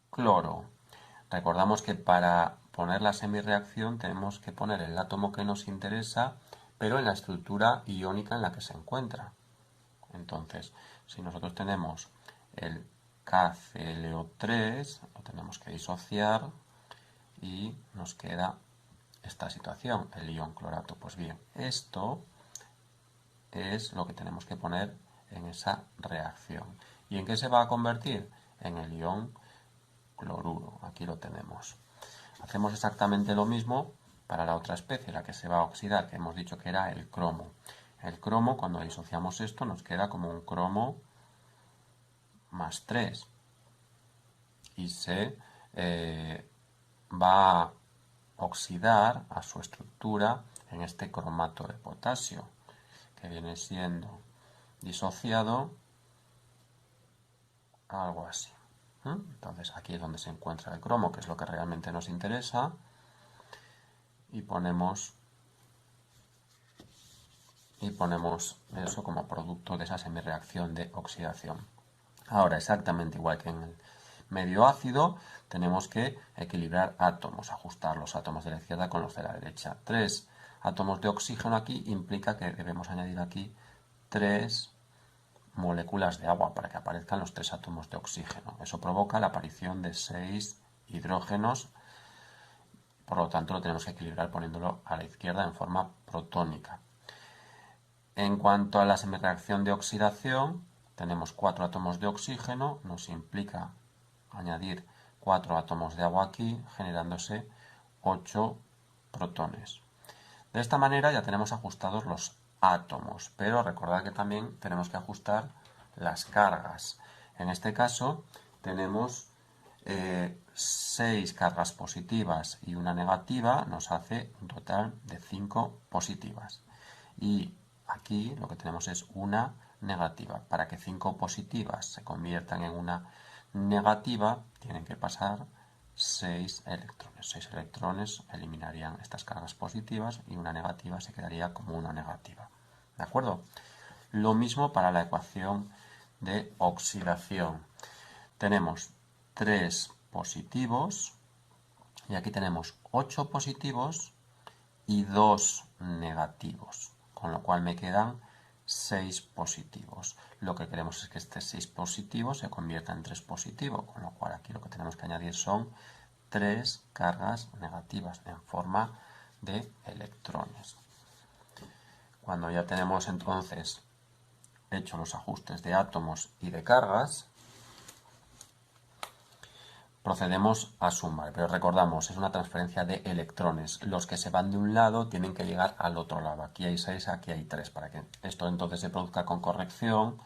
cloro. Recordamos que para poner la semireacción tenemos que poner el átomo que nos interesa, pero en la estructura iónica en la que se encuentra. Entonces, si nosotros tenemos el KClO3, lo tenemos que disociar y nos queda esta situación, el ion clorato. Pues bien, esto es lo que tenemos que poner en esa reacción. ¿Y en qué se va a convertir? En el ion cloruro. Aquí lo tenemos. Hacemos exactamente lo mismo para la otra especie, la que se va a oxidar, que hemos dicho que era el cromo. El cromo, cuando disociamos esto, nos queda como un cromo más 3 y se va a oxidar a su estructura en este cromato de potasio, que viene siendo disociado algo así. Entonces aquí es donde se encuentra el cromo, que es lo que realmente nos interesa, y ponemos eso como producto de esa semireacción de oxidación. Ahora, exactamente igual que en el medio ácido, tenemos que equilibrar átomos, ajustar los átomos de la izquierda con los de la derecha. 3 átomos de oxígeno aquí implica que debemos añadir aquí 3 moléculas de agua para que aparezcan los 3 átomos de oxígeno. Eso provoca la aparición de 6 hidrógenos, por lo tanto lo tenemos que equilibrar poniéndolo a la izquierda en forma protónica. En cuanto a la semireacción de oxidación, tenemos 4 átomos de oxígeno, nos implica añadir 4 átomos de agua aquí, generándose 8 protones. De esta manera ya tenemos ajustados los átomos, pero recordad que también tenemos que ajustar las cargas. En este caso tenemos 6 cargas positivas y una negativa, nos hace un total de 5 positivas. Y aquí lo que tenemos es una negativa. Para que 5 positivas se conviertan en una negativa, tienen que pasar 6 electrones. 6 electrones eliminarían estas cargas positivas y una negativa se quedaría como una negativa. ¿De acuerdo? Lo mismo para la ecuación de oxidación. Tenemos 3 positivos y aquí tenemos 8 positivos y 2 negativos, con lo cual me quedan 6 positivos. Lo que queremos es que este 6 positivo se convierta en 3 positivo, con lo cual aquí lo que tenemos que añadir son 3 cargas negativas en forma de electrones. Cuando ya tenemos entonces hecho los ajustes de átomos y de cargas, procedemos a sumar, pero recordamos, es una transferencia de electrones. Los que se van de un lado tienen que llegar al otro lado. Aquí hay 6, aquí hay 3. Para que esto entonces se produzca con corrección,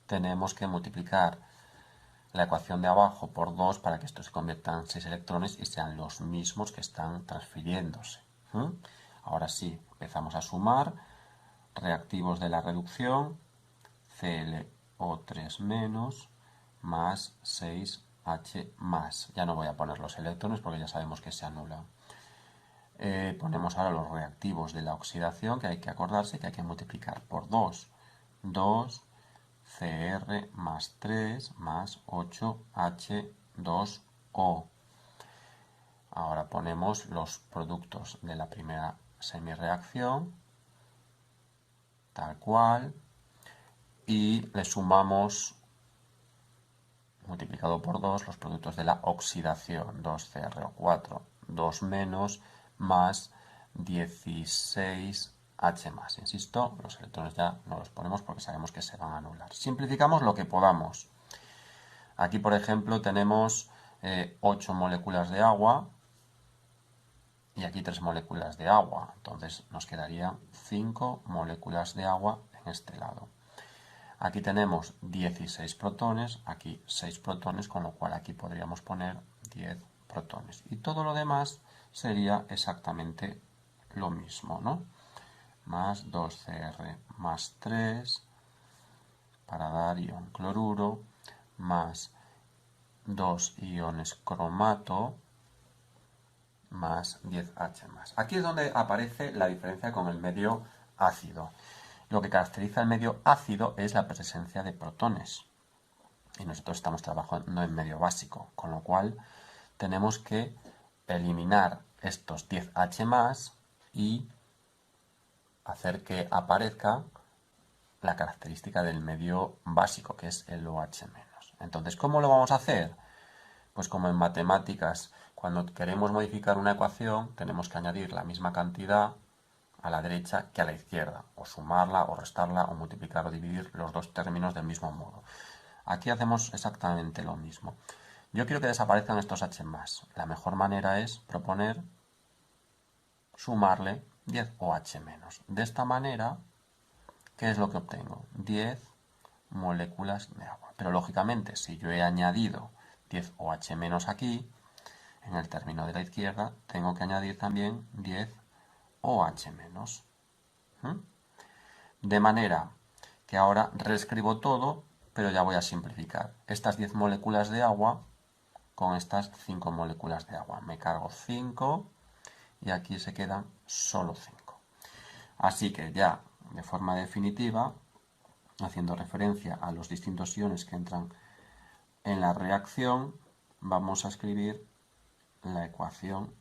tenemos que multiplicar la ecuación de abajo por 2 para que esto se convierta en 6 electrones y sean los mismos que están transfiriéndose. Ahora sí, empezamos a sumar reactivos de la reducción, ClO3- más 6H+. Ya no voy a poner los electrones porque ya sabemos que se anulan. Ponemos ahora los reactivos de la oxidación, que hay que acordarse que hay que multiplicar por 2. 2 Cr más 3 más 8H2O. Ahora ponemos los productos de la primera semireacción, tal cual, y le sumamos multiplicado por 2 los productos de la oxidación, 2CrO4, 2 menos más 16H+. Insisto, los electrones ya no los ponemos porque sabemos que se van a anular. Simplificamos lo que podamos. Aquí, por ejemplo, tenemos 8 moléculas de agua y aquí 3 moléculas de agua. Entonces nos quedarían 5 moléculas de agua en este lado. Aquí tenemos 16 protones, aquí 6 protones, con lo cual aquí podríamos poner 10 protones. Y todo lo demás sería exactamente lo mismo, ¿no? Más 2Cr más 3 para dar ion cloruro, más 2 iones cromato, más 10H más. Aquí es donde aparece la diferencia con el medio ácido. Lo que caracteriza el medio ácido es la presencia de protones. Y nosotros estamos trabajando en medio básico, con lo cual tenemos que eliminar estos 10H más y hacer que aparezca la característica del medio básico, que es el OH-. Entonces, ¿cómo lo vamos a hacer? Pues como en matemáticas, cuando queremos modificar una ecuación, tenemos que añadir la misma cantidad a la derecha que a la izquierda, o sumarla, o restarla, o multiplicar o dividir los dos términos del mismo modo. Aquí hacemos exactamente lo mismo. Yo quiero que desaparezcan estos H+. La mejor manera es proponer sumarle 10 OH-. De esta manera, ¿qué es lo que obtengo? 10 moléculas de agua. Pero lógicamente, si yo he añadido 10 OH- aquí, en el término de la izquierda, tengo que añadir también 10 OH-. De manera que ahora reescribo todo, pero ya voy a simplificar. Estas 10 moléculas de agua con estas 5 moléculas de agua. Me cargo 5 y aquí se quedan solo 5. Así que ya de forma definitiva, haciendo referencia a los distintos iones que entran en la reacción, vamos a escribir la ecuación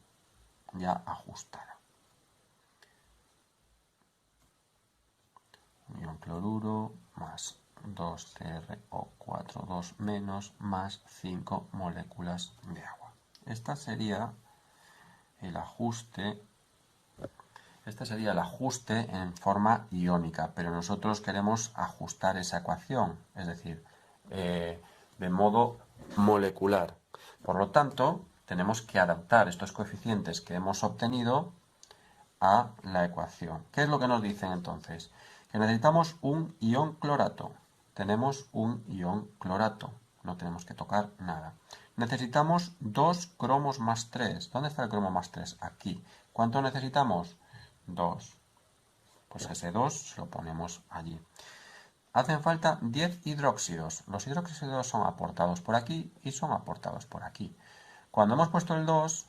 ya ajustada. Ion cloruro más 2CrO4 menos más 5 moléculas de agua. Este sería el ajuste en forma iónica, pero nosotros queremos ajustar esa ecuación, es decir, de modo molecular. Por lo tanto, tenemos que adaptar estos coeficientes que hemos obtenido a la ecuación. ¿Qué es lo que nos dicen entonces? Que necesitamos un ion clorato. Tenemos un ion clorato. No tenemos que tocar nada. Necesitamos 2 cromos más 3. ¿Dónde está el cromo más 3? Aquí. ¿Cuánto necesitamos? 2. Pues ese 2 lo ponemos allí. Hacen falta 10 hidróxidos. Los hidróxidos son aportados por aquí y son aportados por aquí. Cuando hemos puesto el 2,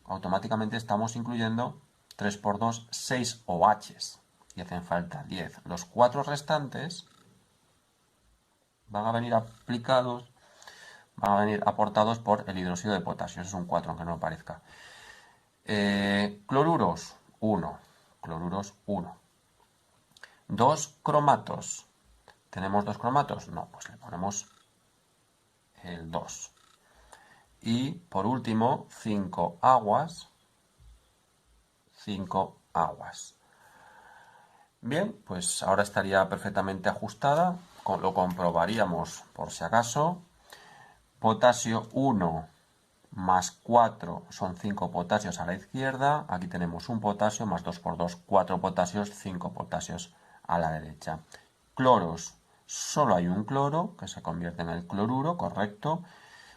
automáticamente estamos incluyendo 3 por 2, 6 OHs. Y hacen falta 10. Los 4 restantes van a venir aportados por el hidróxido de potasio. Eso es un 4, aunque no lo parezca. Cloruros, 1. Cloruros, 1. 2 cromatos. ¿Tenemos 2 cromatos? No, pues le ponemos el 2. Y por último, 5 aguas. 5 aguas. Bien, pues ahora estaría perfectamente ajustada. Lo comprobaríamos por si acaso. Potasio 1 más 4 son 5 potasios a la izquierda. Aquí tenemos un potasio más 2 por 2, 4 potasios, 5 potasios a la derecha. Cloros, solo hay un cloro que se convierte en el cloruro, correcto.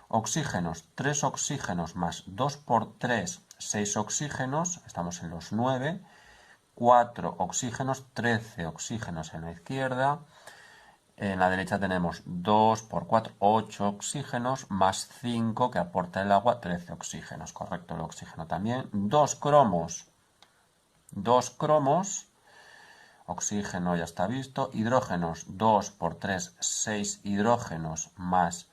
Oxígenos, 3 oxígenos más 2 por 3, 6 oxígenos, estamos en los 9. 4 oxígenos, 13 oxígenos en la izquierda. En la derecha tenemos 2 por 4, 8 oxígenos, más 5 que aporta el agua, 13 oxígenos, correcto, el oxígeno también. 2 cromos, oxígeno ya está visto. Hidrógenos, 2 por 3, 6 hidrógenos, más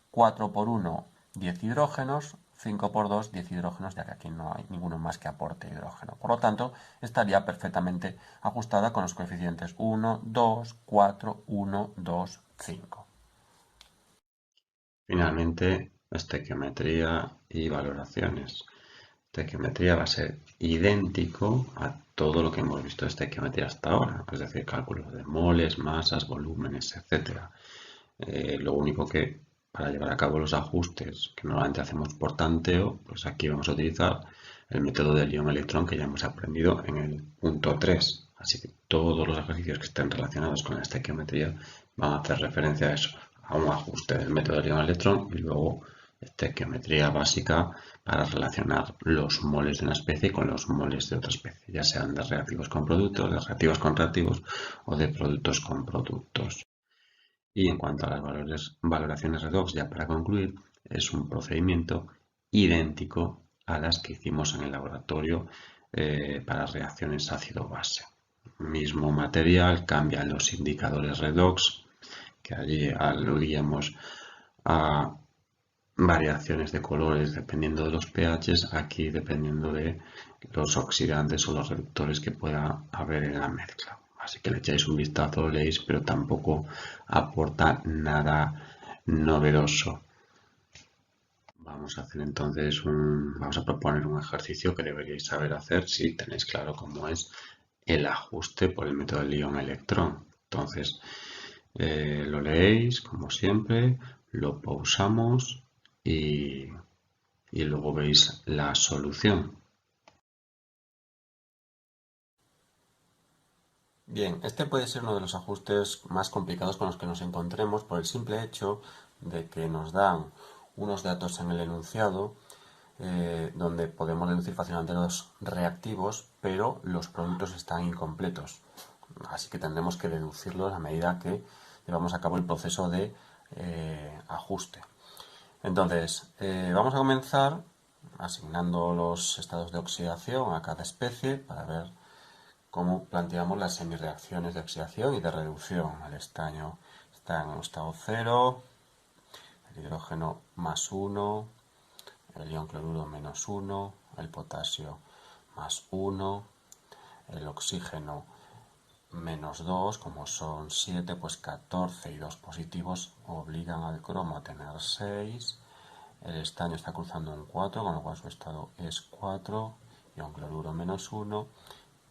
4 por 1, 10 hidrógenos. 5 por 2, 10 hidrógenos, ya que aquí no hay ninguno más que aporte hidrógeno. Por lo tanto, estaría perfectamente ajustada con los coeficientes 1, 2, 4, 1, 2, 5. Finalmente, estequiometría y valoraciones. Estequiometría va a ser idéntico a todo lo que hemos visto de estequiometría hasta ahora, es decir, cálculos de moles, masas, volúmenes, etc. Lo único que para llevar a cabo los ajustes que normalmente hacemos por tanteo, pues aquí vamos a utilizar el método del ion-electrón que ya hemos aprendido en el punto 3. Así que todos los ejercicios que estén relacionados con la estequiometría van a hacer referencia a eso, a un ajuste del método del ion-electrón y luego estequiometría básica para relacionar los moles de una especie con los moles de otra especie, ya sean de reactivos con productos, de reactivos con reactivos o de productos con productos. Y en cuanto a las valoraciones redox, ya para concluir, es un procedimiento idéntico a las que hicimos en el laboratorio para reacciones ácido-base. Mismo material, cambian los indicadores redox, que allí aludíamos a variaciones de colores dependiendo de los pHs, aquí dependiendo de los oxidantes o los reductores que pueda haber en la mezcla. Así que le echáis un vistazo, leéis, pero tampoco aporta nada novedoso. Vamos a hacer entonces vamos a proponer un ejercicio que deberíais saber hacer si tenéis claro cómo es el ajuste por el método del ion-electrón. Entonces lo leéis como siempre, lo pausamos y luego veis la solución. Bien, este puede ser uno de los ajustes más complicados con los que nos encontremos por el simple hecho de que nos dan unos datos en el enunciado donde podemos deducir fácilmente los reactivos, pero los productos están incompletos. Así que tendremos que deducirlos a medida que llevamos a cabo el proceso de ajuste. Entonces, vamos a comenzar asignando los estados de oxidación a cada especie para ver cómo planteamos las semireacciones de oxidación y de reducción. El estaño está en estado 0, el hidrógeno +1, el ion cloruro -1, el potasio +1, el oxígeno -2, como son 7, pues 14 y 2 positivos obligan al cromo a tener 6. El estaño está cruzando un 4, con lo cual su estado es 4, ion cloruro -1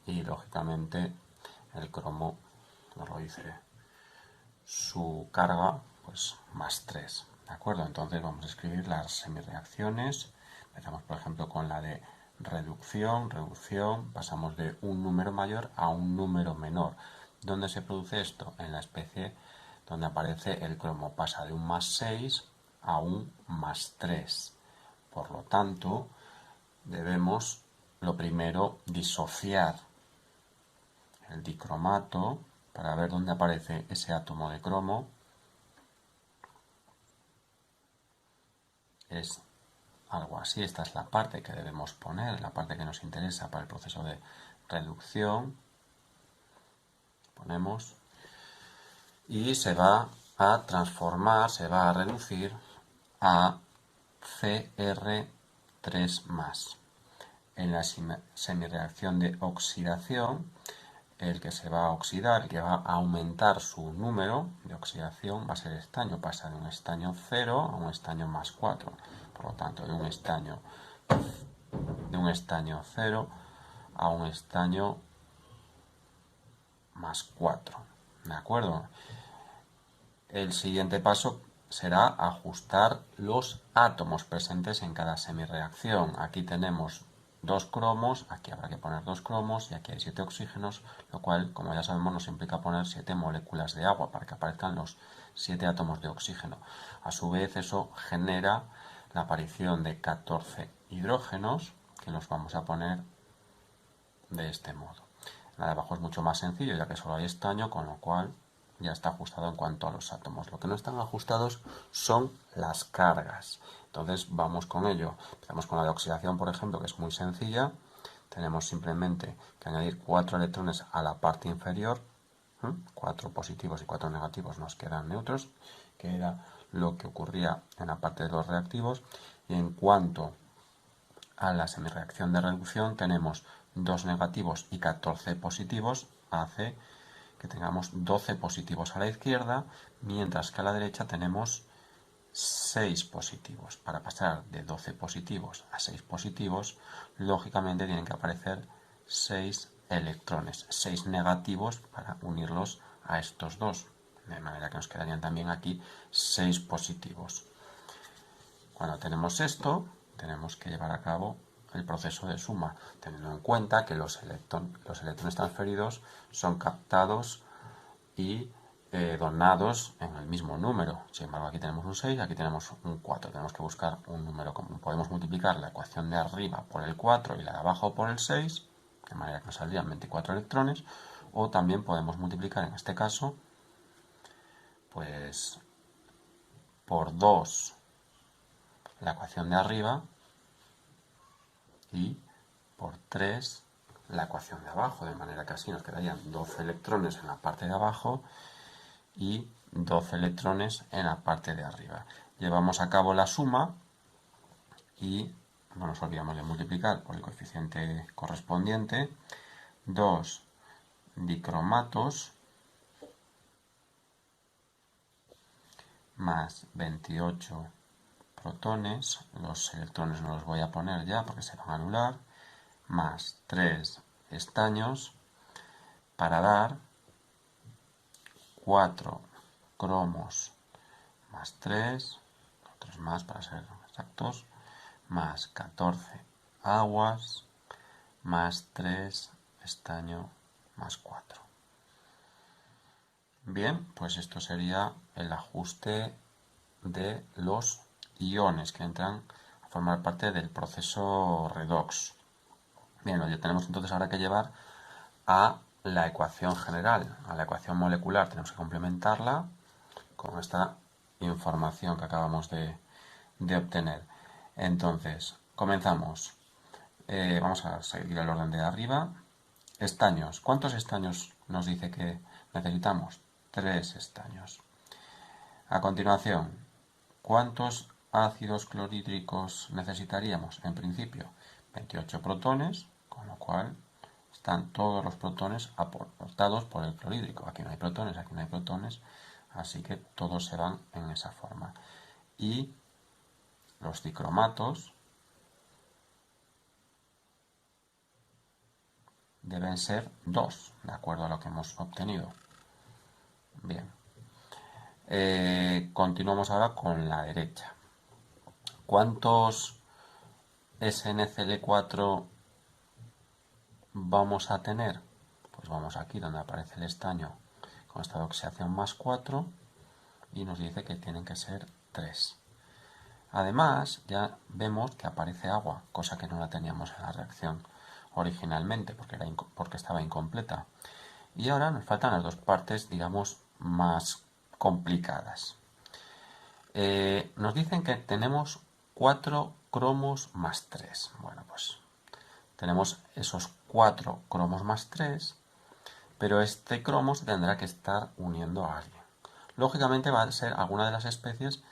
y lógicamente el cromo nos lo dice su carga, pues +3. ¿De acuerdo? Entonces vamos a escribir las semireacciones. Empezamos, por ejemplo, con la de reducción. Reducción, pasamos de un número mayor a un número menor. ¿Dónde se produce esto? En la especie donde aparece el cromo. Pasa de un +6 a un +3. Por lo tanto, debemos, lo primero, disociar el dicromato para ver dónde aparece ese átomo de cromo. Es algo así, esta es la parte que debemos poner, la parte que nos interesa para el proceso de reducción. Ponemos y se va a transformar, se va a reducir a Cr3+. En la semireacción de oxidación, el que se va a oxidar, el que va a aumentar su número de oxidación va a ser estaño, pasa de un estaño 0 a un estaño +4. Por lo tanto, de un estaño 0 a un estaño +4. ¿De acuerdo? El siguiente paso será ajustar los átomos presentes en cada semireacción. Aquí tenemos 2 cromos, aquí habrá que poner 2 cromos y aquí hay 7 oxígenos, lo cual, como ya sabemos, nos implica poner 7 moléculas de agua para que aparezcan los 7 átomos de oxígeno. A su vez, eso genera la aparición de 14 hidrógenos que los vamos a poner de este modo. La de abajo es mucho más sencillo, ya que solo hay estaño, con lo cual ya está ajustado en cuanto a los átomos. Lo que no están ajustados son las cargas. Entonces vamos con ello. Empezamos con la de oxidación, por ejemplo, que es muy sencilla. Tenemos simplemente que añadir 4 electrones a la parte inferior. 4 positivos y 4 negativos nos quedan neutros, que era lo que ocurría en la parte de los reactivos. Y en cuanto a la semireacción de reducción, tenemos 2 negativos y 14 positivos, hace que tengamos 12 positivos a la izquierda, mientras que a la derecha tenemos 6 positivos. Para pasar de 12 positivos a 6 positivos, lógicamente tienen que aparecer 6 electrones, 6 negativos para unirlos a estos dos. De manera que nos quedarían también aquí 6 positivos. Cuando tenemos esto, tenemos que llevar a cabo el proceso de suma, teniendo en cuenta que los electrones transferidos son captados y donados en el mismo número. Sin embargo, aquí tenemos un 6, aquí tenemos un 4. Tenemos que buscar un número común. Podemos multiplicar la ecuación de arriba por el 4 y la de abajo por el 6, de manera que nos saldrían 24 electrones. O también podemos multiplicar, en este caso, pues por 2 la ecuación de arriba y por 3 la ecuación de abajo, de manera que así nos quedarían 12 electrones en la parte de abajo y 12 electrones en la parte de arriba. Llevamos a cabo la suma y no nos olvidamos de multiplicar por el coeficiente correspondiente. 2 dicromatos más 28 protones, los electrones no los voy a poner ya porque se van a anular, más 3 estaños, para dar 4 cromos más 3, otros más para ser exactos, más 14 aguas, más 3 estaño, más 4. Bien, pues esto sería el ajuste de los iones que entran a formar parte del proceso redox. Bien, lo tenemos entonces ahora que llevar a la ecuación general, a la ecuación molecular. Tenemos que complementarla con esta información que acabamos de obtener. Entonces, comenzamos. Vamos a seguir el orden de arriba. Estaños. ¿Cuántos estaños nos dice que necesitamos? 3 estaños. A continuación, ¿cuántos ácidos clorhídricos necesitaríamos? En principio, 28 protones, con lo cual están todos los protones aportados por el clorhídrico. Aquí no hay protones, así que todos se van en esa forma. Y los dicromatos deben ser 2, de acuerdo a lo que hemos obtenido. Bien. Continuamos ahora con la derecha. ¿Cuántos SNCl4 vamos a tener? Pues vamos aquí donde aparece el estaño con esta oxidación más 4 y nos dice que tienen que ser 3. Además, ya vemos que aparece agua, cosa que no la teníamos en la reacción originalmente porque estaba incompleta. Y ahora nos faltan las dos partes, digamos, más complicadas. Nos dicen que tenemos 4 cromos más 3. Bueno, pues tenemos esos 4 cromos más 3, pero este cromo se tendrá que estar uniendo a alguien. Lógicamente va a ser alguna de las especies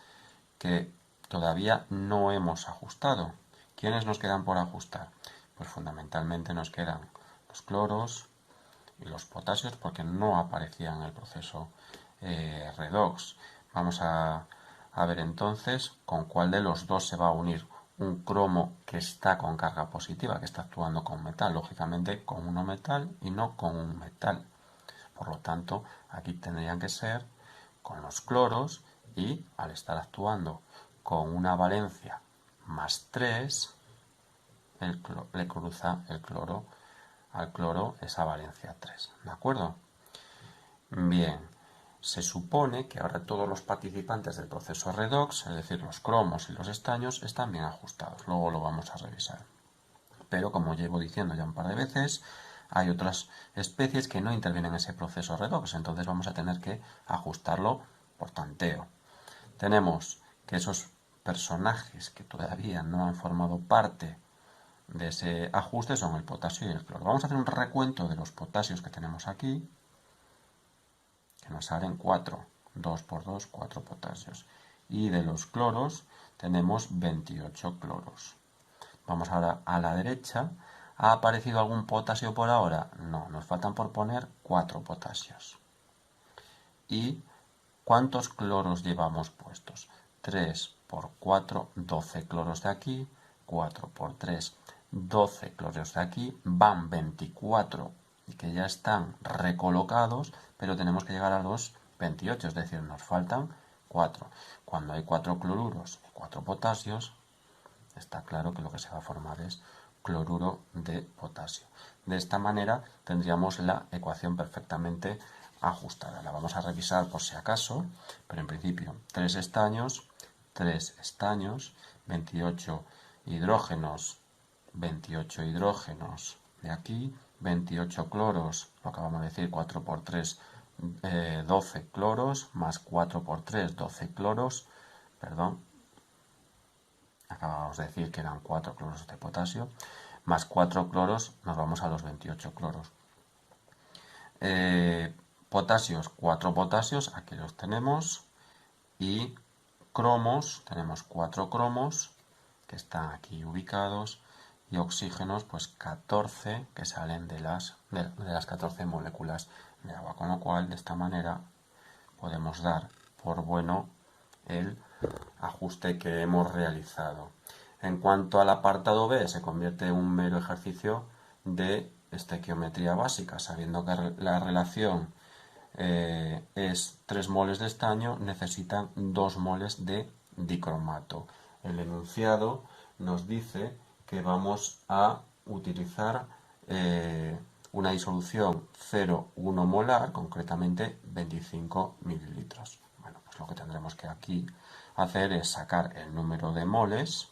que todavía no hemos ajustado. ¿Quiénes nos quedan por ajustar? Pues fundamentalmente nos quedan los cloros y los potasios porque no aparecían en el proceso redox. Vamos a ver entonces con cuál de los dos se va a unir un cromo que está con carga positiva, que está actuando con metal, lógicamente con uno metal y no con un metal. Por lo tanto, aquí tendrían que ser con los cloros y al estar actuando con una valencia más 3, le cruza el cloro al cloro esa valencia 3. ¿De acuerdo? Bien, se supone que ahora todos los participantes del proceso redox, es decir, los cromos y los estaños, están bien ajustados. Luego lo vamos a revisar. Pero, como llevo diciendo ya un par de veces, hay otras especies que no intervienen en ese proceso redox, entonces vamos a tener que ajustarlo por tanteo. Tenemos que esos personajes que todavía no han formado parte de ese ajuste son el potasio y el cloro. Vamos a hacer un recuento de los potasios que tenemos aquí, que nos salen 4. 2 por 2, 4 potasios. Y de los cloros tenemos 28 cloros. Vamos ahora a la derecha. ¿Ha aparecido algún potasio por ahora? No, nos faltan por poner 4 potasios. ¿Y cuántos cloros llevamos puestos? 3 por 4, 12 cloros de aquí. 4 por 3, 12 cloros de aquí. Van 24 que ya están recolocados, pero tenemos que llegar a los 28, es decir, nos faltan 4. Cuando hay 4 cloruros y 4 potasios, está claro que lo que se va a formar es cloruro de potasio. De esta manera tendríamos la ecuación perfectamente ajustada. La vamos a revisar por si acaso, pero en principio 3 estaños, 28 hidrógenos, 28 hidrógenos de aquí, 28 cloros, lo acabamos de decir, 4 por 3, 12 cloros, más 4 por 3, 12 cloros, perdón, acabamos de decir que eran 4 cloros de potasio, más 4 cloros, nos vamos a los 28 cloros. Potasios, 4 potasios, aquí los tenemos, y cromos, tenemos 4 cromos, que están aquí ubicados, y oxígenos, pues 14, que salen de las 14 moléculas de agua, con lo cual, de esta manera, podemos dar por bueno el ajuste que hemos realizado. En cuanto al apartado B, se convierte en un mero ejercicio de estequiometría básica, sabiendo que la relación es 3 moles de estaño, necesitan 2 moles de dicromato. El enunciado nos dice que vamos a utilizar una disolución 0,1 molar, concretamente 25 mililitros. Bueno, pues lo que tendremos que aquí hacer es sacar el número de moles.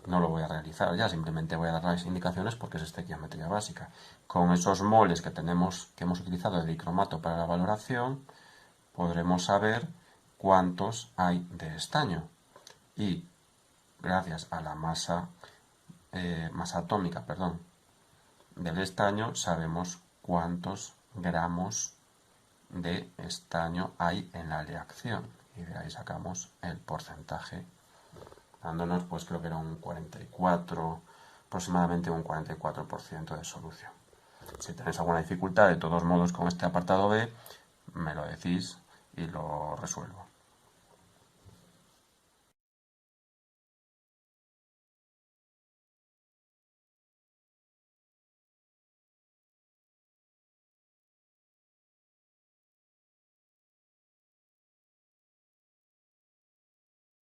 No lo voy a realizar ya, simplemente voy a dar las indicaciones porque es estequiometría básica. Con esos moles que hemos utilizado de dicromato para la valoración, podremos saber cuántos hay de estaño. Y gracias a la masa atómica, del estaño, sabemos cuántos gramos de estaño hay en la aleación. Y de ahí sacamos el porcentaje, dándonos, pues creo que era un 44, aproximadamente un 44% de solución. Si tenéis alguna dificultad, de todos modos, con este apartado B, me lo decís y lo resuelvo.